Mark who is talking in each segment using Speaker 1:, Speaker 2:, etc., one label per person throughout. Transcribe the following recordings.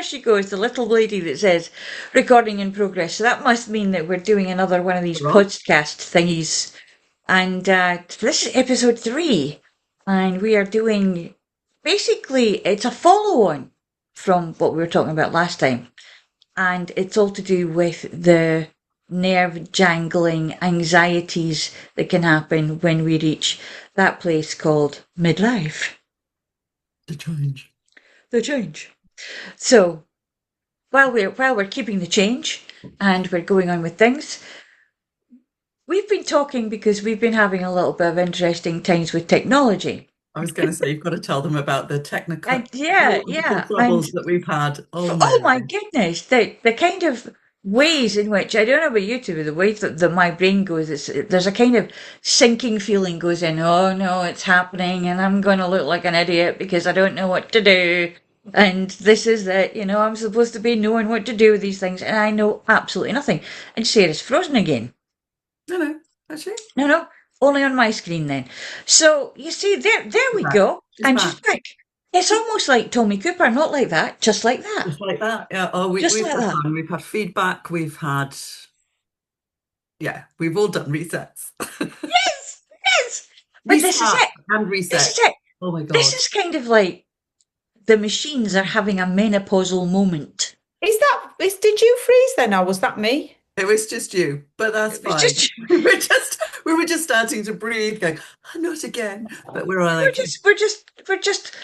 Speaker 1: there she goes, the little lady that says recording in progress. So that must mean that we're doing another one of these
Speaker 2: Right.
Speaker 1: podcast thingies. And this is episode 3. And we are doing, basically, it's a follow on from what we were talking about last time. And it's all to do with the nerve-jangling anxieties that can happen when we reach that place called midlife.
Speaker 2: The change.
Speaker 1: The change. So while we're keeping the change and we're going on with things, we've been talking because we've been having a little bit of interesting times with technology.
Speaker 2: I was going to say, you've got to tell them about the
Speaker 1: And yeah,
Speaker 2: technological
Speaker 1: yeah, and
Speaker 2: troubles that we've had. Oh
Speaker 1: oh
Speaker 2: my.
Speaker 1: my goodness, the kind of ways in which I don't know about you two, but the way that my brain goes, there's a kind of sinking feeling goes in. Oh no, it's happening, and I'm going to look like an idiot because I don't know what to do. And this is that, I'm supposed to be knowing what to do with these things, and I know absolutely nothing. And Sarah's frozen again.
Speaker 2: No, no, actually,
Speaker 1: No, no, only on my screen then. So you see, there
Speaker 2: she's
Speaker 1: we
Speaker 2: back.
Speaker 1: go,
Speaker 2: She's
Speaker 1: and she's
Speaker 2: back.
Speaker 1: back. It's almost like Tommy Cooper, not like that, just like that,
Speaker 2: Just like that. Yeah. Oh,
Speaker 1: just
Speaker 2: we've
Speaker 1: like
Speaker 2: had
Speaker 1: that.
Speaker 2: fun. We've had feedback. Yeah, we've all done resets.
Speaker 1: Yes, yes. But this is
Speaker 2: Restart
Speaker 1: it.
Speaker 2: and
Speaker 1: This
Speaker 2: reset.
Speaker 1: is it.
Speaker 2: Oh my
Speaker 1: This
Speaker 2: God.
Speaker 1: is kind of like the machines are having a menopausal moment.
Speaker 3: Did you freeze then, or was that me?
Speaker 2: It was just you, but that's
Speaker 1: It was
Speaker 2: fine.
Speaker 1: just
Speaker 2: We were just starting to breathe, going, "Oh, not again." But we're all
Speaker 1: we're
Speaker 2: okay.
Speaker 1: just we're just we're just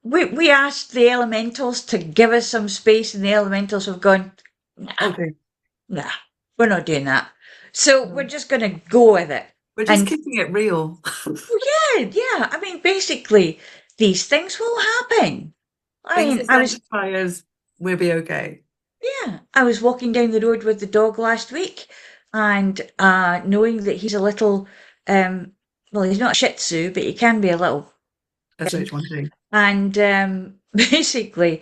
Speaker 1: we asked the elementals to give us some space, and the elementals have gone, nah,
Speaker 2: Okay.
Speaker 1: nah, we're not doing that. So we're
Speaker 3: No.
Speaker 1: just gonna go with it.
Speaker 2: We're just
Speaker 1: And
Speaker 2: keeping it real.
Speaker 1: well, yeah, yeah. I mean, basically, these things will happen. I
Speaker 2: Things
Speaker 1: mean,
Speaker 2: that satisfy us, we'll be okay.
Speaker 1: yeah, I was walking down the road with the dog last week, and knowing that he's a little, well, he's not a Shih Tzu, but he can be a little.
Speaker 2: SH1T.
Speaker 1: And basically,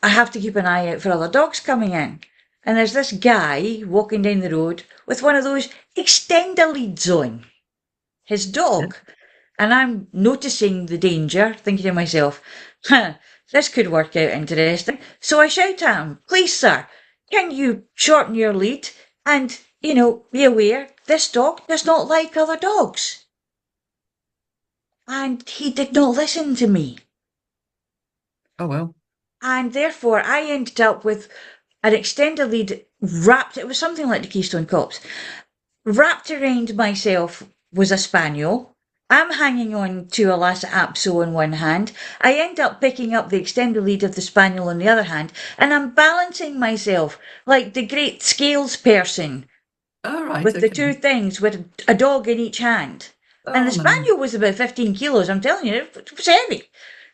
Speaker 1: I have to keep an eye out for other dogs coming in. And there's this guy walking down the road with one of those extender leads on, his
Speaker 2: Yeah.
Speaker 1: dog. And I'm noticing the danger, thinking to myself, huh, this could work out interesting. So I shout at him, please, sir, can you shorten your lead and, be aware this dog does not like other dogs. And he did not listen to me.
Speaker 2: Oh well.
Speaker 1: And therefore, I ended up with an extender lead wrapped, it was something like the Keystone Cops, wrapped around myself was a spaniel. I'm hanging on to a Lhasa Apso in one hand. I end up picking up the extender lead of the spaniel on the other hand, and I'm balancing myself like the great scales person
Speaker 2: All right.
Speaker 1: with the
Speaker 2: Okay.
Speaker 1: two things with a dog in each hand. And
Speaker 2: Oh
Speaker 1: the
Speaker 2: no.
Speaker 1: spaniel was about 15 kilos, I'm telling you, it was heavy.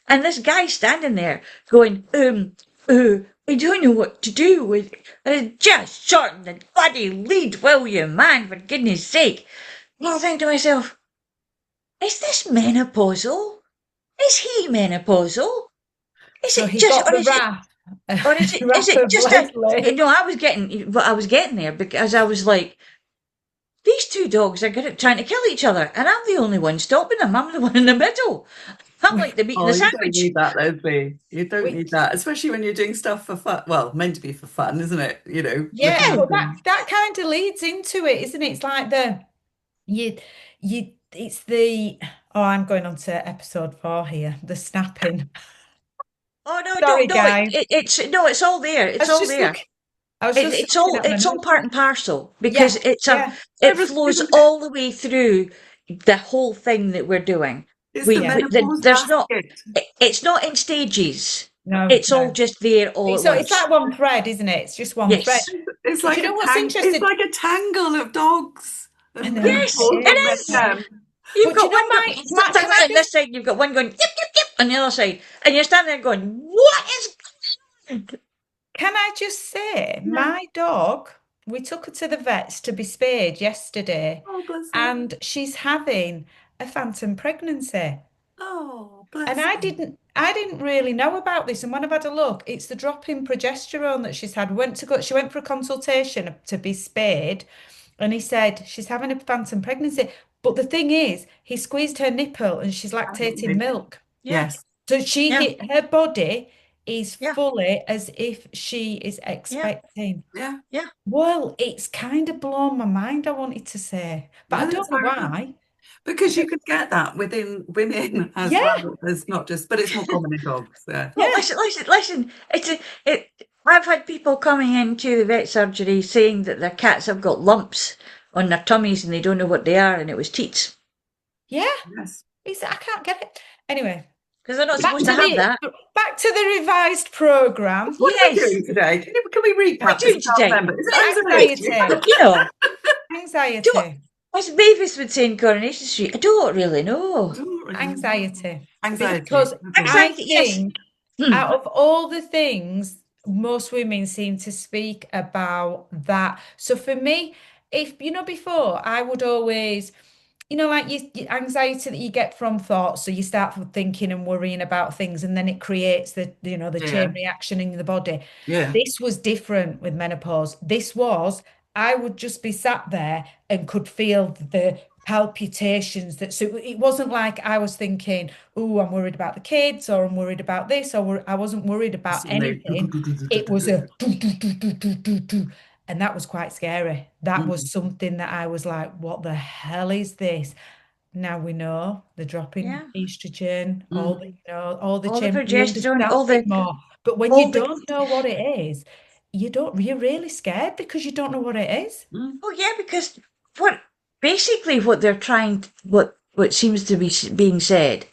Speaker 1: And this guy standing there going, I don't know what to do with it. Just shorten the bloody lead, will you, man, for goodness sake. And I think to myself, is this menopausal? Is he menopausal? Is
Speaker 3: So
Speaker 1: it
Speaker 3: he
Speaker 1: just,
Speaker 3: got the wrath,
Speaker 1: or is it, is
Speaker 3: wrath
Speaker 1: it
Speaker 3: of
Speaker 1: just a,
Speaker 3: Leslie.
Speaker 1: I was getting there because I was like, these two dogs are trying to kill each other, and I'm the only one stopping them. I'm the one in the middle. I'm
Speaker 3: We,
Speaker 1: like the meat in
Speaker 2: Oh,
Speaker 1: the
Speaker 2: you don't
Speaker 1: sandwich.
Speaker 2: need that, Leslie. You don't
Speaker 3: we,
Speaker 2: need that, especially when you're doing stuff for fun. Well, meant to be for fun, isn't it?
Speaker 3: yeah,
Speaker 2: Looking
Speaker 1: Yeah,
Speaker 2: at
Speaker 3: but that
Speaker 2: things.
Speaker 3: that kind of leads into it, isn't it? It's like you it's the oh, I'm going on to episode 4 here, the snapping.
Speaker 1: oh no,
Speaker 3: Sorry,
Speaker 1: don't no,
Speaker 3: guys.
Speaker 1: it's no, it's all there.
Speaker 3: I
Speaker 1: It's
Speaker 3: was
Speaker 1: all
Speaker 3: just
Speaker 1: there.
Speaker 3: looking. I was just
Speaker 1: It's
Speaker 3: looking
Speaker 1: all
Speaker 3: at my
Speaker 1: it's all
Speaker 3: notes.
Speaker 1: part and parcel because
Speaker 3: Yeah,
Speaker 1: it's a
Speaker 3: yeah,
Speaker 1: it
Speaker 2: It
Speaker 1: flows
Speaker 2: was,
Speaker 1: all the way through the whole thing that we're doing.
Speaker 2: it's the
Speaker 3: yeah.
Speaker 2: menopause
Speaker 1: There's not
Speaker 2: basket.
Speaker 1: it's not in stages.
Speaker 3: No,
Speaker 1: It's all
Speaker 3: no.
Speaker 1: just there all at
Speaker 3: It's
Speaker 1: once.
Speaker 3: like one thread, isn't it? It's just one thread.
Speaker 1: Yes,
Speaker 2: It's
Speaker 3: But you
Speaker 2: like
Speaker 3: know what's
Speaker 2: it's
Speaker 3: interesting?
Speaker 2: like a tangle of dogs
Speaker 3: I
Speaker 2: and
Speaker 3: know
Speaker 1: yes,
Speaker 3: it
Speaker 2: menopause
Speaker 3: is.
Speaker 1: it
Speaker 2: men.
Speaker 1: is.
Speaker 3: Yeah.
Speaker 1: You've
Speaker 3: But you
Speaker 1: got
Speaker 3: know,
Speaker 1: one going
Speaker 3: can I
Speaker 1: on
Speaker 3: just
Speaker 1: this side, you've got one going yip yip yip on the other side, and you're standing there going, "What is?"
Speaker 3: can I just say,
Speaker 1: Yeah.
Speaker 3: my dog, we took her to the vets to be spayed yesterday,
Speaker 2: Oh, bless her.
Speaker 3: and she's having a phantom pregnancy.
Speaker 2: Oh,
Speaker 3: And
Speaker 2: bless her.
Speaker 3: I didn't really know about this. And when I've had a look, it's the drop in progesterone that she's had. She went for a consultation to be spayed, and he said she's having a phantom pregnancy. But the thing is, he squeezed her nipple and she's lactating
Speaker 2: Absolutely.
Speaker 3: milk.
Speaker 1: Yeah,
Speaker 2: Yes.
Speaker 3: So she
Speaker 1: yeah.
Speaker 3: hit her body is
Speaker 1: Yeah.
Speaker 3: fully as if she is
Speaker 1: Yeah.
Speaker 3: expecting.
Speaker 2: Yeah.
Speaker 1: Yeah.
Speaker 3: Well, it's kind of blown my mind, I wanted to say, but I
Speaker 2: No,
Speaker 3: don't
Speaker 2: that's
Speaker 3: know
Speaker 2: fair enough.
Speaker 3: why. I
Speaker 2: Because you
Speaker 3: don't,
Speaker 2: could get that within women as
Speaker 3: yeah,
Speaker 2: well as not just, but it's more common in dogs. Yeah.
Speaker 1: Well,
Speaker 3: yeah,
Speaker 1: listen. I've had people coming into the vet surgery saying that their cats have got lumps on their tummies and they don't know what they are, and it was teats
Speaker 3: yeah.
Speaker 2: Yes.
Speaker 3: I can't get it. Anyway,
Speaker 1: because they're not
Speaker 2: Which
Speaker 3: back
Speaker 1: supposed
Speaker 2: is,
Speaker 1: to
Speaker 3: to
Speaker 1: have
Speaker 3: the
Speaker 1: that.
Speaker 3: back to the revised program.
Speaker 2: what are we
Speaker 1: Yes.
Speaker 2: doing today? Can we
Speaker 1: What are
Speaker 2: recap
Speaker 1: we
Speaker 2: because I
Speaker 1: doing
Speaker 2: can't
Speaker 1: today?
Speaker 2: remember? Is it anxiety?
Speaker 3: Anxiety.
Speaker 1: You know, don't,
Speaker 3: Anxiety.
Speaker 1: as Mavis would say in Coronation Street, I don't really know.
Speaker 2: Don't really know.
Speaker 3: Anxiety.
Speaker 2: Anxiety.
Speaker 3: Because
Speaker 2: Okay.
Speaker 3: I
Speaker 1: Anxiety, yes.
Speaker 3: think
Speaker 1: Hmm.
Speaker 3: out of all the things, most women seem to speak about that. So for me, if you know, before I would always, like your anxiety that you get from thoughts. So you start thinking and worrying about things, and then it creates the chain
Speaker 2: Yeah.
Speaker 3: reaction in the body.
Speaker 2: Yeah.
Speaker 3: This was different with menopause. I would just be sat there and could feel the palpitations so it wasn't like I was thinking, oh, I'm worried about the kids or I'm worried about this I wasn't worried about
Speaker 2: Suddenly.
Speaker 3: anything. It was a do, do, do, do, do, do, do. And that was quite scary. That was
Speaker 2: Mm,
Speaker 3: something that I was like, what the hell is this? Now we know the drop in
Speaker 1: Yeah.
Speaker 3: estrogen, all the,
Speaker 2: mm,
Speaker 3: all the
Speaker 1: All the
Speaker 3: change, we
Speaker 1: progesterone,
Speaker 3: understand it more. But when
Speaker 1: all
Speaker 3: you
Speaker 1: the,
Speaker 3: don't know what it is, you're really scared because you don't know what it is.
Speaker 2: mm.
Speaker 1: oh yeah, because basically what they're what seems to be being said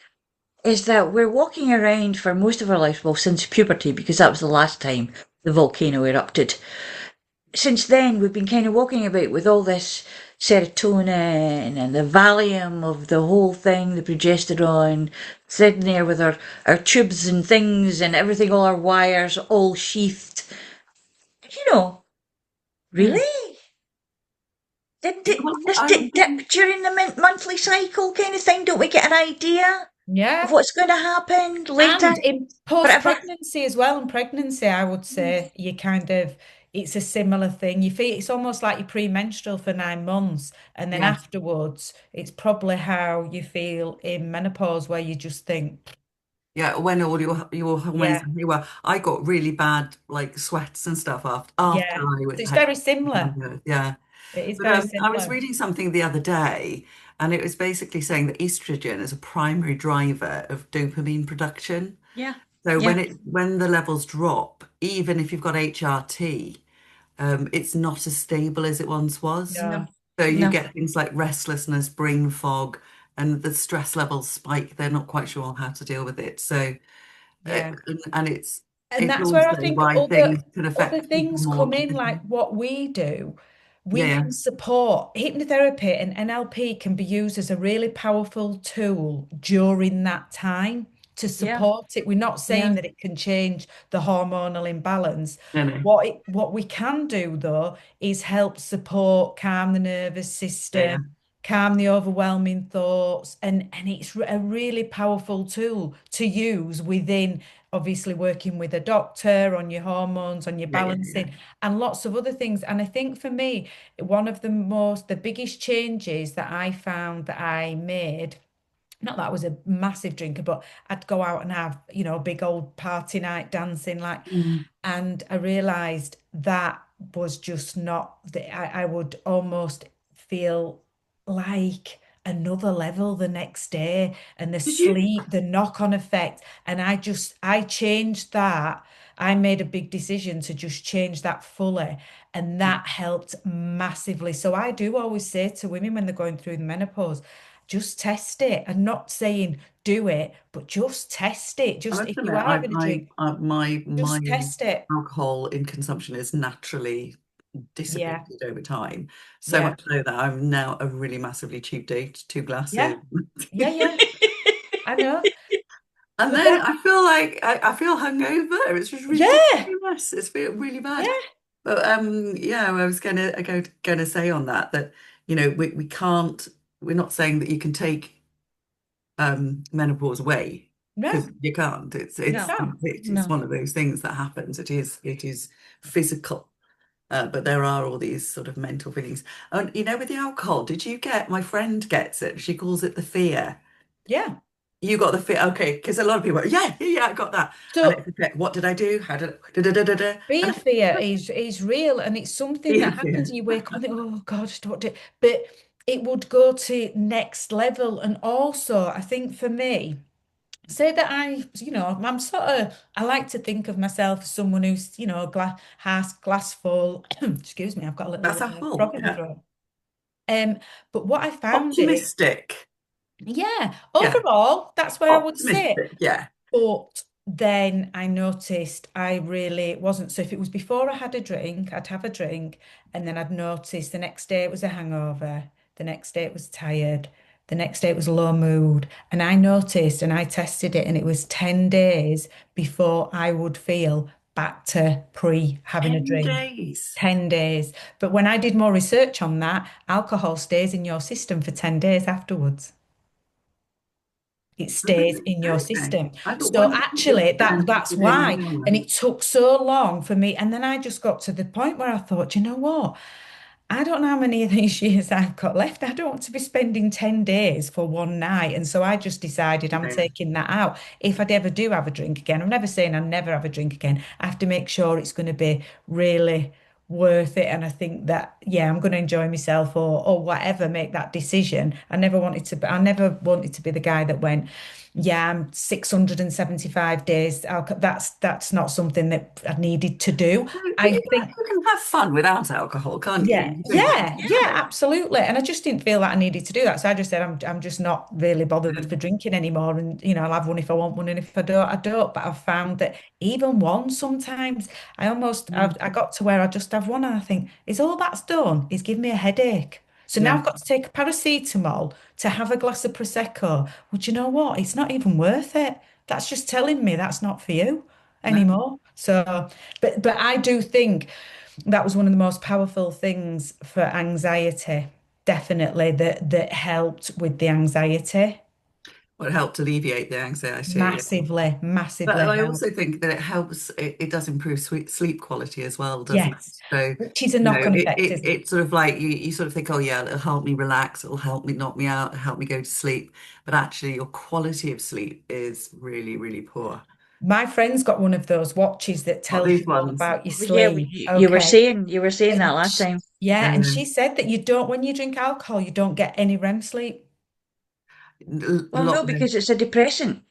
Speaker 1: is that we're walking around for most of our lives, well, since puberty, because that was the last time the volcano erupted. Since then, we've been kind of walking about with all this serotonin and the Valium of the whole thing, the progesterone, sitting there with our tubes and things and everything, all our wires all sheathed. You know,
Speaker 3: Mm.
Speaker 1: really? Didn't
Speaker 2: Yeah,
Speaker 1: it
Speaker 2: well,
Speaker 1: just dip during the monthly cycle kind of thing? Don't we get an idea of
Speaker 3: Yeah.
Speaker 1: what's going to happen later?
Speaker 3: And in
Speaker 1: Whatever.
Speaker 3: post-pregnancy as well, and pregnancy, I would say it's a similar thing. You feel it's almost like you're premenstrual for 9 months, and then
Speaker 2: yes.
Speaker 3: afterwards, it's probably how you feel in menopause, where you just think,
Speaker 2: Yeah, when all your hormones
Speaker 3: yeah,
Speaker 2: are haywire. I got really bad like sweats and stuff after
Speaker 3: yeah.
Speaker 2: I
Speaker 3: So it's
Speaker 2: had
Speaker 3: very similar.
Speaker 2: yeah.
Speaker 3: It is
Speaker 2: But
Speaker 3: very
Speaker 2: I was
Speaker 3: similar.
Speaker 2: reading something the other day, and it was basically saying that estrogen is a primary driver of dopamine production.
Speaker 1: Yeah.
Speaker 2: So
Speaker 1: Yeah.
Speaker 2: when the levels drop, even if you've got HRT, it's not as stable as it once was.
Speaker 1: No.
Speaker 3: No,
Speaker 2: So you
Speaker 1: No.
Speaker 2: get things like restlessness, brain fog, and the stress levels spike. They're not quite sure how to deal with it. So
Speaker 3: yeah.
Speaker 2: and
Speaker 3: And
Speaker 2: it's
Speaker 3: that's where I
Speaker 2: also
Speaker 3: think
Speaker 2: why things can
Speaker 3: other
Speaker 2: affect people
Speaker 3: things
Speaker 2: more
Speaker 3: come in,
Speaker 2: differently.
Speaker 3: like what we do.
Speaker 2: Yeah,
Speaker 3: We
Speaker 2: yeah,
Speaker 3: can support hypnotherapy and NLP can be used as a really powerful tool during that time to
Speaker 1: Yeah.
Speaker 3: support it. We're not
Speaker 1: Yeah.
Speaker 3: saying that it can change the hormonal imbalance.
Speaker 2: no, no,
Speaker 3: What we can do though is help support, calm the nervous
Speaker 2: yeah, yeah.
Speaker 3: system, calm the overwhelming thoughts, and it's a really powerful tool to use within obviously working with a doctor on your hormones, on your
Speaker 2: Yeah, yeah, yeah.
Speaker 3: balancing, and lots of other things. And I think for me, one of the biggest changes that I found that I made, not that I was a massive drinker, but I'd go out and have, a big old party night dancing, like,
Speaker 2: Mm.
Speaker 3: and I realized that was just not the, I would almost feel like another level the next day, and the
Speaker 2: Did you?
Speaker 3: sleep, the knock-on effect. And I changed that. I made a big decision to just change that fully, and that helped massively. So I do always say to women when they're going through the menopause, just test it. I'm not saying do it, but just test it.
Speaker 2: I
Speaker 3: Just
Speaker 2: must
Speaker 3: if you
Speaker 2: admit,
Speaker 3: are having a drink,
Speaker 2: my
Speaker 3: just test it.
Speaker 2: alcohol in consumption is naturally
Speaker 3: Yeah,
Speaker 2: dissipated over time. So
Speaker 3: yeah,
Speaker 2: much so that I'm now a really massively cheap date, two
Speaker 3: yeah,
Speaker 2: glasses.
Speaker 3: yeah, yeah. I know.
Speaker 2: And
Speaker 3: But
Speaker 2: then
Speaker 3: that,
Speaker 2: I feel like I feel hungover. It's just
Speaker 3: yeah,
Speaker 2: ridiculous. It's feel really bad.
Speaker 3: yeah,
Speaker 2: But yeah, I was gonna say on that we can't we're not saying that you can take menopause away because
Speaker 3: no,
Speaker 2: you can't.
Speaker 3: you
Speaker 1: No.
Speaker 3: can't.
Speaker 2: It's
Speaker 1: No.
Speaker 2: one of those things that happens. It is physical. But there are all these sort of mental feelings. And with the alcohol, did you get my friend gets it? She calls it the fear.
Speaker 3: Yeah,
Speaker 2: You got the fit. Okay, because a lot of people are, yeah, I got that. And
Speaker 3: So
Speaker 2: it's a check. What did I do? How did da, da, da, da, da.
Speaker 3: beer
Speaker 2: And
Speaker 3: fear is real, and it's something
Speaker 2: yeah,
Speaker 3: that happens,
Speaker 2: yeah.
Speaker 3: and you wake up and think, oh God, what did, but it would go to next level. And also, I think for me, say that I'm sort of, I like to think of myself as someone who's, glass full. Excuse me, I've got a little
Speaker 2: That's a whole.
Speaker 3: frog in my
Speaker 2: Yeah.
Speaker 3: throat. Um, but what I found is,
Speaker 2: Optimistic.
Speaker 3: yeah,
Speaker 2: Yeah.
Speaker 3: overall, that's where I would sit.
Speaker 2: Optimistic. Yeah.
Speaker 3: But then I noticed I really wasn't. So if it was before I had a drink, I'd have a drink, and then I'd notice the next day it was a hangover, the next day it was tired, the next day it was low mood. And I noticed and I tested it, and it was 10 days before I would feel back to pre having a
Speaker 2: 10
Speaker 3: drink.
Speaker 2: days.
Speaker 3: 10 days. But when I did more research on that, alcohol stays in your system for 10 days afterwards. It stays in your
Speaker 2: Okay.
Speaker 3: system.
Speaker 2: I thought
Speaker 3: So
Speaker 2: once you
Speaker 3: actually that's
Speaker 2: put it in
Speaker 3: why.
Speaker 2: the
Speaker 3: And
Speaker 2: morning.
Speaker 3: it took so long for me. And then I just got to the point where I thought, you know what? I don't know how many of these years I've got left. I don't want to be spending 10 days for one night. And so I just decided I'm
Speaker 2: Yeah.
Speaker 3: taking that out. If I ever do have a drink again, I'm never saying I'll never have a drink again. I have to make sure it's going to be really worth it. And I think that, yeah, I'm going to enjoy myself or whatever, make that decision. I never wanted to be the guy that went, yeah, I'm 675 days. That's not something that I needed to do.
Speaker 2: But
Speaker 3: I think
Speaker 2: you can have fun without alcohol, can't you?
Speaker 3: yeah,
Speaker 2: You don't have
Speaker 3: yeah, yeah, absolutely. And I just didn't feel that I needed to do that. So I just said I'm just not really bothered for
Speaker 2: to.
Speaker 3: drinking anymore. And I'll have one if I want one, and if I don't, I don't. But I've found that even one sometimes I got to where I just have one and I think, is all that's done is give me a headache. So now
Speaker 2: Yeah.
Speaker 3: I've got to take a paracetamol to have a glass of Prosecco. Well, do you know what? It's not even worth it. That's just telling me that's not for you
Speaker 2: No.
Speaker 3: anymore. So, but I do think that was one of the most powerful things for anxiety, definitely that helped with the anxiety.
Speaker 2: Well, it helped alleviate the anxiety. Yeah.
Speaker 3: Massively,
Speaker 2: But
Speaker 3: massively
Speaker 2: I
Speaker 3: helped.
Speaker 2: also think that it helps, it does improve sleep quality as well, doesn't
Speaker 3: Yes,
Speaker 2: it? So,
Speaker 3: which is a knock-on effect, isn't it?
Speaker 2: it's sort of like you sort of think, oh yeah, it'll help me relax, it'll help me knock me out, help me go to sleep. But actually your quality of sleep is really, really poor.
Speaker 3: My friend's got one of those watches that
Speaker 2: Not
Speaker 3: tells
Speaker 2: these
Speaker 3: you all
Speaker 2: ones.
Speaker 3: about your
Speaker 1: Oh, yeah,
Speaker 3: sleep.
Speaker 1: you were
Speaker 3: Okay.
Speaker 1: saying that
Speaker 3: And
Speaker 1: last time.
Speaker 3: yeah, and
Speaker 2: Um,
Speaker 3: she said that when you drink alcohol, you don't get any REM sleep.
Speaker 1: Well, no,
Speaker 2: lot less.
Speaker 1: because it's a depressant.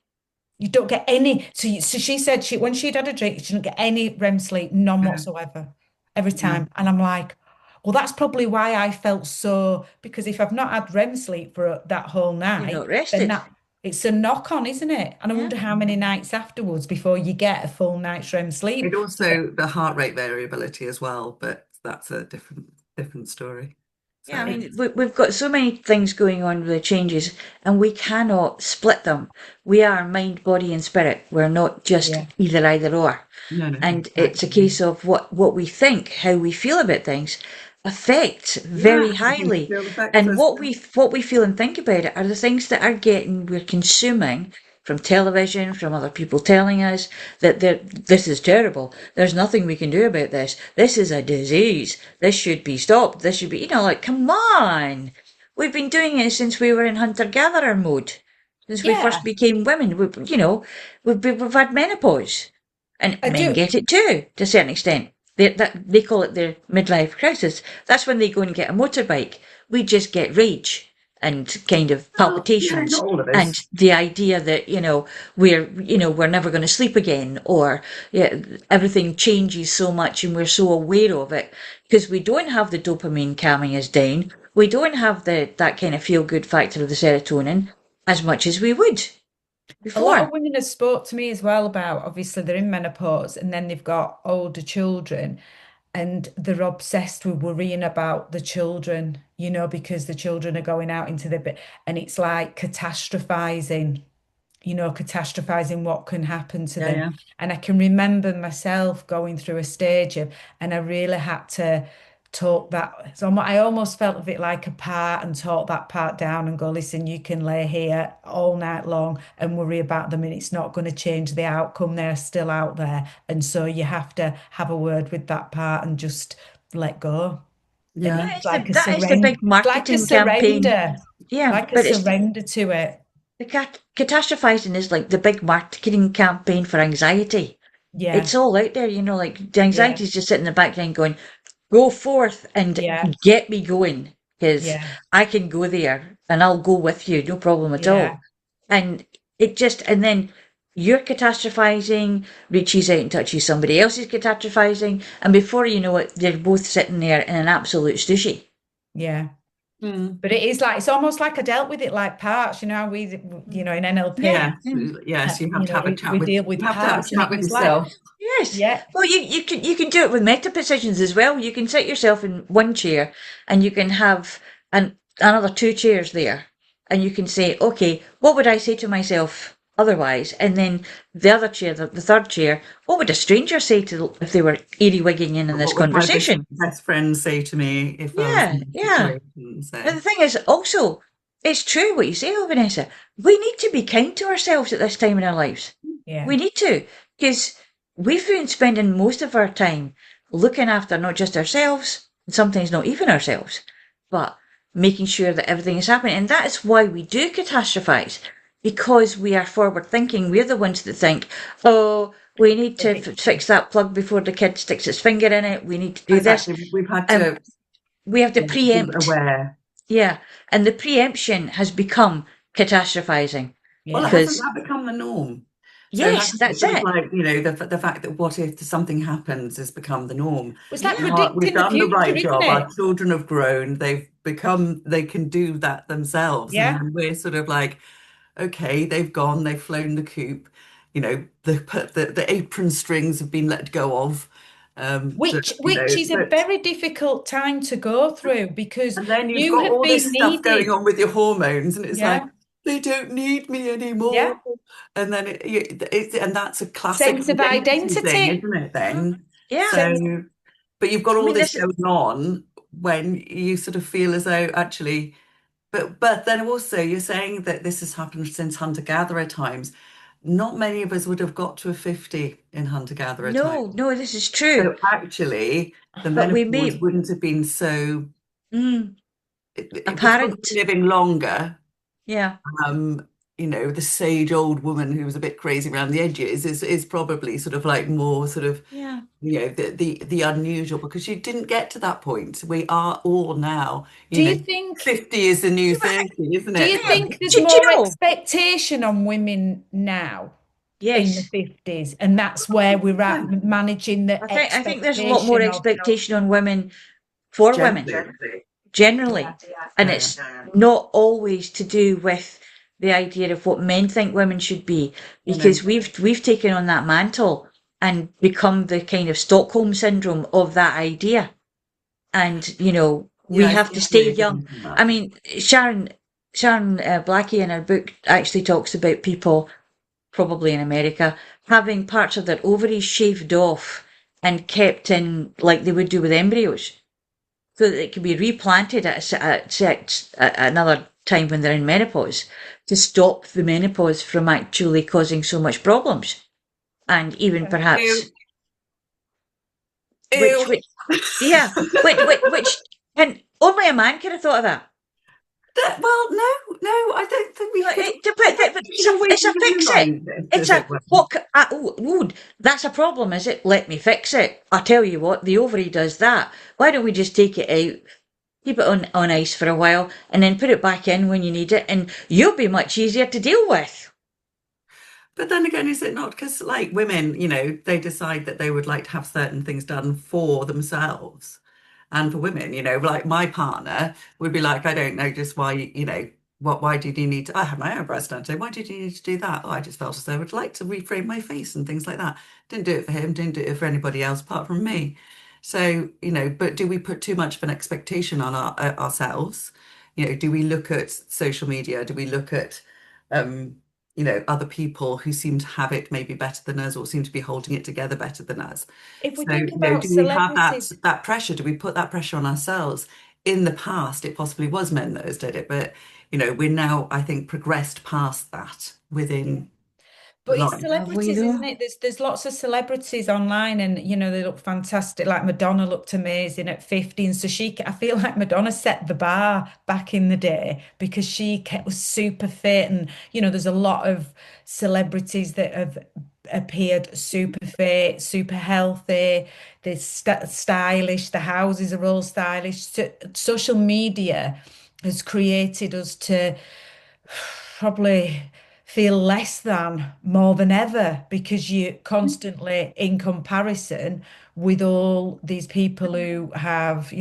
Speaker 3: You don't get any. So she said when she'd had a drink, she didn't get any REM sleep, none
Speaker 2: Yeah,
Speaker 3: whatsoever, every
Speaker 2: yeah.
Speaker 3: time. And I'm like, well, that's probably why I felt so, because if I've not had REM sleep for that whole
Speaker 1: You're
Speaker 3: night,
Speaker 1: not
Speaker 3: then
Speaker 1: rested.
Speaker 3: it's a knock on, isn't it? And I
Speaker 1: Yeah.
Speaker 3: wonder how many nights afterwards before you get a full night's REM sleep.
Speaker 2: It also the heart rate variability as well, but that's a different story.
Speaker 1: Yeah, I
Speaker 2: So
Speaker 1: mean, we've got so many things going on with the changes, and we cannot split them. We are mind, body, and spirit. We're not just
Speaker 3: Yeah.
Speaker 1: either or.
Speaker 2: no, no,
Speaker 1: And it's a
Speaker 2: exactly.
Speaker 1: case of what we think, how we feel about things affects
Speaker 2: Yeah,
Speaker 1: very
Speaker 2: I think it
Speaker 1: highly.
Speaker 2: still affects
Speaker 1: And
Speaker 2: us.
Speaker 1: what we feel and think about it are the things that we're consuming from television, from other people telling us that this is terrible. There's nothing we can do about this. This is a disease. This should be stopped. This should be, like, come on. We've been doing it since we were in hunter-gatherer mode. Since we first
Speaker 3: Yeah,
Speaker 1: became women, we've had menopause. And
Speaker 3: I
Speaker 1: men
Speaker 3: do.
Speaker 1: get it too, to a certain extent. They call it their midlife crisis. That's when they go and get a motorbike. We just get rage and kind of
Speaker 2: Well, no,
Speaker 1: palpitations
Speaker 2: not all of
Speaker 1: and
Speaker 2: us.
Speaker 1: the idea that, we're never going to sleep again, or yeah, everything changes so much and we're so aware of it because we don't have the dopamine calming us down. We don't have that kind of feel good factor of the serotonin as much as we would
Speaker 3: A lot
Speaker 1: before.
Speaker 3: of women have spoke to me as well about, obviously they're in menopause and then they've got older children, and they're obsessed with worrying about the children, because the children are going out into the bit, and it's like catastrophizing what can happen to
Speaker 2: Yeah,
Speaker 3: them.
Speaker 2: yeah.
Speaker 3: And I can remember myself going through a stage of, and I really had to talk that. So I almost felt of it like a part and talk that part down and go, listen, you can lay here all night long and worry about them, and it's not going to change the outcome. They're still out there. And so you have to have a word with that part and just let go. And
Speaker 2: Yeah.
Speaker 3: it's like a
Speaker 1: That is the
Speaker 3: surrender.
Speaker 1: big
Speaker 3: It's like a
Speaker 1: marketing campaign.
Speaker 3: surrender,
Speaker 1: Yeah,
Speaker 3: like a
Speaker 1: but it's
Speaker 3: surrender to it.
Speaker 1: The catastrophizing is like the big marketing campaign for anxiety.
Speaker 3: Yeah,
Speaker 1: It's all out there, like the
Speaker 3: yeah,
Speaker 1: anxiety's just sitting in the background going, go forth and
Speaker 3: yeah,
Speaker 1: get me going, because
Speaker 3: yeah,
Speaker 1: I can go there and I'll go with you, no problem at
Speaker 3: yeah,
Speaker 1: all. And and then you're catastrophizing, reaches out and touches somebody else's catastrophizing, and before you know it, they're both sitting there in an absolute stushy.
Speaker 3: yeah.
Speaker 2: Mm.
Speaker 3: But it is like, it's almost like I dealt with it like parts, how in
Speaker 1: Yeah.
Speaker 3: NLP,
Speaker 2: Yes, yes, you have to have a chat
Speaker 3: we
Speaker 2: with
Speaker 3: deal with
Speaker 2: you have to have a
Speaker 3: parts, and
Speaker 2: chat
Speaker 3: it
Speaker 2: with
Speaker 3: was like,
Speaker 2: yourself.
Speaker 1: Yes.
Speaker 3: yeah,
Speaker 1: Well, you can do it with meta positions as well. You can sit yourself in one chair and you can have another two chairs there, and you can say, okay, what would I say to myself otherwise? And then the other chair, the third chair, what would a stranger say to if they were earwigging in this
Speaker 2: What would my
Speaker 1: conversation?
Speaker 2: best friend say to me if I was in
Speaker 1: Yeah,
Speaker 2: that
Speaker 1: yeah.
Speaker 2: situation?
Speaker 1: And
Speaker 2: So
Speaker 1: the thing is, also, it's true what you say, though, Vanessa. We need to be kind to ourselves at this time in our lives.
Speaker 3: yeah.
Speaker 1: We need to, because we've been spending most of our time looking after not just ourselves, and sometimes not even ourselves, but making sure that everything is happening. And that is why we do catastrophize, because we are forward thinking. We're the ones that think, oh, we need to fix that plug before the kid sticks its finger in it. We need to do this.
Speaker 2: exactly, we've had
Speaker 1: And
Speaker 2: to
Speaker 1: we have to
Speaker 2: be
Speaker 1: preempt.
Speaker 2: aware.
Speaker 1: Yeah. And the preemption has become catastrophizing
Speaker 2: Well,
Speaker 3: Yeah.
Speaker 2: hasn't
Speaker 1: because,
Speaker 2: that become the norm? So
Speaker 1: yes,
Speaker 2: hasn't it
Speaker 1: that's
Speaker 2: sort of
Speaker 1: it.
Speaker 2: like, the fact that what if something happens has become the norm?
Speaker 3: It's like
Speaker 1: Yeah.
Speaker 2: We've
Speaker 3: predicting the
Speaker 2: done the
Speaker 3: future,
Speaker 2: right
Speaker 3: isn't
Speaker 2: job. Our
Speaker 3: it?
Speaker 2: children have grown. They can do that themselves. And
Speaker 3: Yeah.
Speaker 2: then we're sort of like, okay, they've gone, they've flown the coop. The apron strings have been let go of.
Speaker 3: Which is a very difficult time to go through, because
Speaker 2: And then you've
Speaker 3: you
Speaker 2: got
Speaker 3: have
Speaker 2: all
Speaker 3: been
Speaker 2: this stuff going
Speaker 3: needed.
Speaker 2: on with your hormones, and it's like,
Speaker 3: Yeah.
Speaker 2: they don't need me
Speaker 3: Yeah.
Speaker 2: anymore. And then and that's a classic
Speaker 3: Sense of
Speaker 2: identity thing,
Speaker 3: identity.
Speaker 2: isn't it,
Speaker 1: Mhm.
Speaker 2: then?
Speaker 1: Yeah.
Speaker 3: Sense.
Speaker 2: So, but you've got
Speaker 1: I
Speaker 2: all
Speaker 1: mean,
Speaker 2: this
Speaker 1: this is,
Speaker 2: going on when you sort of feel as though actually, but then also you're saying that this has happened since hunter-gatherer times. Not many of us would have got to a 50 in hunter-gatherer time.
Speaker 1: no, no, this is true.
Speaker 2: So actually, the
Speaker 1: But we
Speaker 2: menopause
Speaker 1: may,
Speaker 2: wouldn't have been so
Speaker 1: mm,
Speaker 2: because
Speaker 1: apparent.
Speaker 2: we're living longer.
Speaker 1: Yeah.
Speaker 2: um, the sage old woman who was a bit crazy around the edges is probably sort of like more sort of,
Speaker 1: Yeah.
Speaker 2: the unusual, because you didn't get to that point. We are all now,
Speaker 3: Do you think
Speaker 2: 50 is the new
Speaker 1: Yeah, but
Speaker 2: 30, isn't
Speaker 3: do you
Speaker 2: it?
Speaker 1: yeah,
Speaker 3: think there's
Speaker 1: do you
Speaker 3: more
Speaker 1: know?
Speaker 3: expectation on women now in the
Speaker 1: Yes.
Speaker 3: 50s, and that's where we're at,
Speaker 2: 100%.
Speaker 3: managing the
Speaker 1: I think there's a lot more
Speaker 3: expectation of,
Speaker 1: expectation on women for women
Speaker 2: Gently.
Speaker 1: generally, and
Speaker 2: Yeah.
Speaker 1: it's not always to do with the idea of what men think women should be,
Speaker 2: You know,
Speaker 1: because we've taken on that mantle and become the kind of Stockholm syndrome of that idea. And we
Speaker 2: yeah, I
Speaker 1: have to
Speaker 2: see
Speaker 1: stay
Speaker 2: where you're
Speaker 1: young.
Speaker 2: coming from
Speaker 1: I
Speaker 2: that.
Speaker 1: mean, Sharon Blackie in her book actually talks about people, probably in America, having parts of their ovaries shaved off and kept in like they would do with embryos, so that it can be replanted at another time when they're in menopause, to stop the menopause from actually causing so much problems, and even
Speaker 2: Ew.
Speaker 1: perhaps
Speaker 2: Ew.
Speaker 1: which yeah, which and only a man could have thought of that.
Speaker 2: Well, no, I don't think we
Speaker 1: No,
Speaker 2: can. I don't
Speaker 1: but
Speaker 2: think we can always
Speaker 1: it's a fix it.
Speaker 2: realise this,
Speaker 1: It's
Speaker 2: as it
Speaker 1: a
Speaker 2: were.
Speaker 1: what? That's a problem, is it? Let me fix it. I tell you what, the ovary does that. Why don't we just take it out, keep it on ice for a while, and then put it back in when you need it, and you'll be much easier to deal with.
Speaker 2: But then again, is it not because, like, women, they decide that they would like to have certain things done for themselves and for women, like my partner would be like, I don't know just why, why did you need to? I had my eyebrows done today. Why did you need to do that? Oh, I just felt as though I would like to reframe my face and things like that. Didn't do it for him, didn't do it for anybody else apart from me. So, but do we put too much of an expectation on ourselves? Do we look at social media? Do we look at, um, other people who seem to have it maybe better than us or seem to be holding it together better than us?
Speaker 3: if we
Speaker 2: So,
Speaker 3: think about
Speaker 2: do we have
Speaker 3: celebrities,
Speaker 2: that pressure? Do we put that pressure on ourselves? In the past, it possibly was men that did it, but we're now, I think, progressed past that
Speaker 3: yeah.
Speaker 2: within. a
Speaker 3: But it's
Speaker 2: lot.
Speaker 1: Have we
Speaker 3: celebrities, isn't
Speaker 1: though?
Speaker 3: it? There's lots of celebrities online, and they look fantastic. Like Madonna looked amazing at 50, and so I feel like Madonna set the bar back in the day because was super fit, and there's a lot of celebrities that have appeared super fit, super healthy. They're stylish. The houses are all stylish. Social media has created us to probably feel less than more than ever because you're constantly in comparison with all these people who have,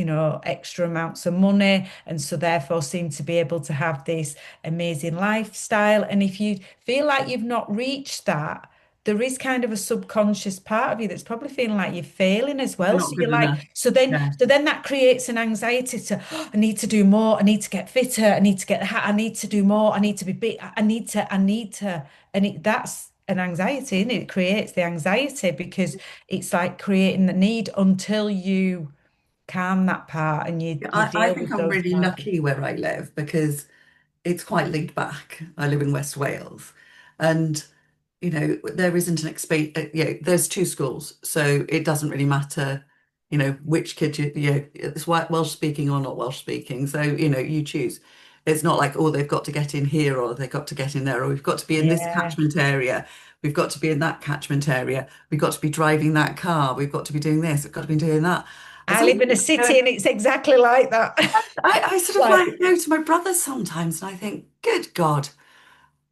Speaker 3: extra amounts of money and so therefore seem to be able to have this amazing lifestyle. And if you feel like you've not reached that, there is kind of a subconscious part of you that's probably feeling like you're failing as
Speaker 2: You're
Speaker 3: well. So
Speaker 2: not
Speaker 3: you're
Speaker 2: good
Speaker 3: like,
Speaker 2: enough. Yeah.
Speaker 3: so then that creates an anxiety to, "Oh, I need to do more. I need to get fitter. I need to get the hat. I need to do more. I need to be big. I need to. That's an anxiety, and it? It creates the anxiety because it's like creating the need until you calm that part and you
Speaker 2: I
Speaker 3: deal
Speaker 2: think
Speaker 3: with
Speaker 2: I'm
Speaker 3: those
Speaker 2: really
Speaker 3: parts.
Speaker 2: lucky where I live because it's quite laid back. I live in West Wales, and there isn't an there's two schools, so it doesn't really matter, which kid it's Welsh speaking or not Welsh speaking. So you choose. It's not like, oh, they've got to get in here or they've got to get in there, or we've got to be in this
Speaker 3: Yeah.
Speaker 2: catchment area, we've got to be in that catchment area, we've got to be driving that car, we've got to be doing this, we've got to be doing that. And
Speaker 3: I live in a
Speaker 2: sometimes
Speaker 3: city and it's exactly like that.
Speaker 2: I sort of
Speaker 3: Like,
Speaker 2: like go to my brothers sometimes and I think, good God,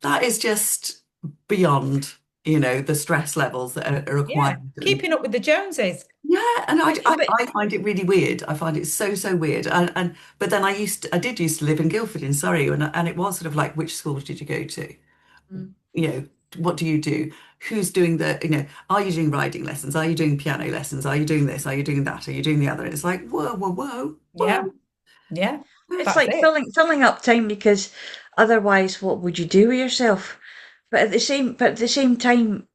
Speaker 2: that is just beyond, the stress levels that are
Speaker 3: yeah,
Speaker 2: required. And
Speaker 3: keeping up with the Joneses.
Speaker 2: yeah, and
Speaker 1: But
Speaker 2: I find it really weird. I find it so, so weird. And but then I did used to live in Guildford in Surrey, and it was sort of like, which schools did you go to?
Speaker 1: mm,
Speaker 2: You know, what do you do? Who's doing are you doing riding lessons? Are you doing piano lessons? Are you doing this? Are you doing that? Are you doing the other? And it's like, whoa, whoa, whoa,
Speaker 3: Yeah,
Speaker 2: whoa.
Speaker 3: yeah,
Speaker 1: it's
Speaker 3: that's
Speaker 1: like
Speaker 3: it.
Speaker 1: filling up time because otherwise, what would you do with yourself? But at the same time,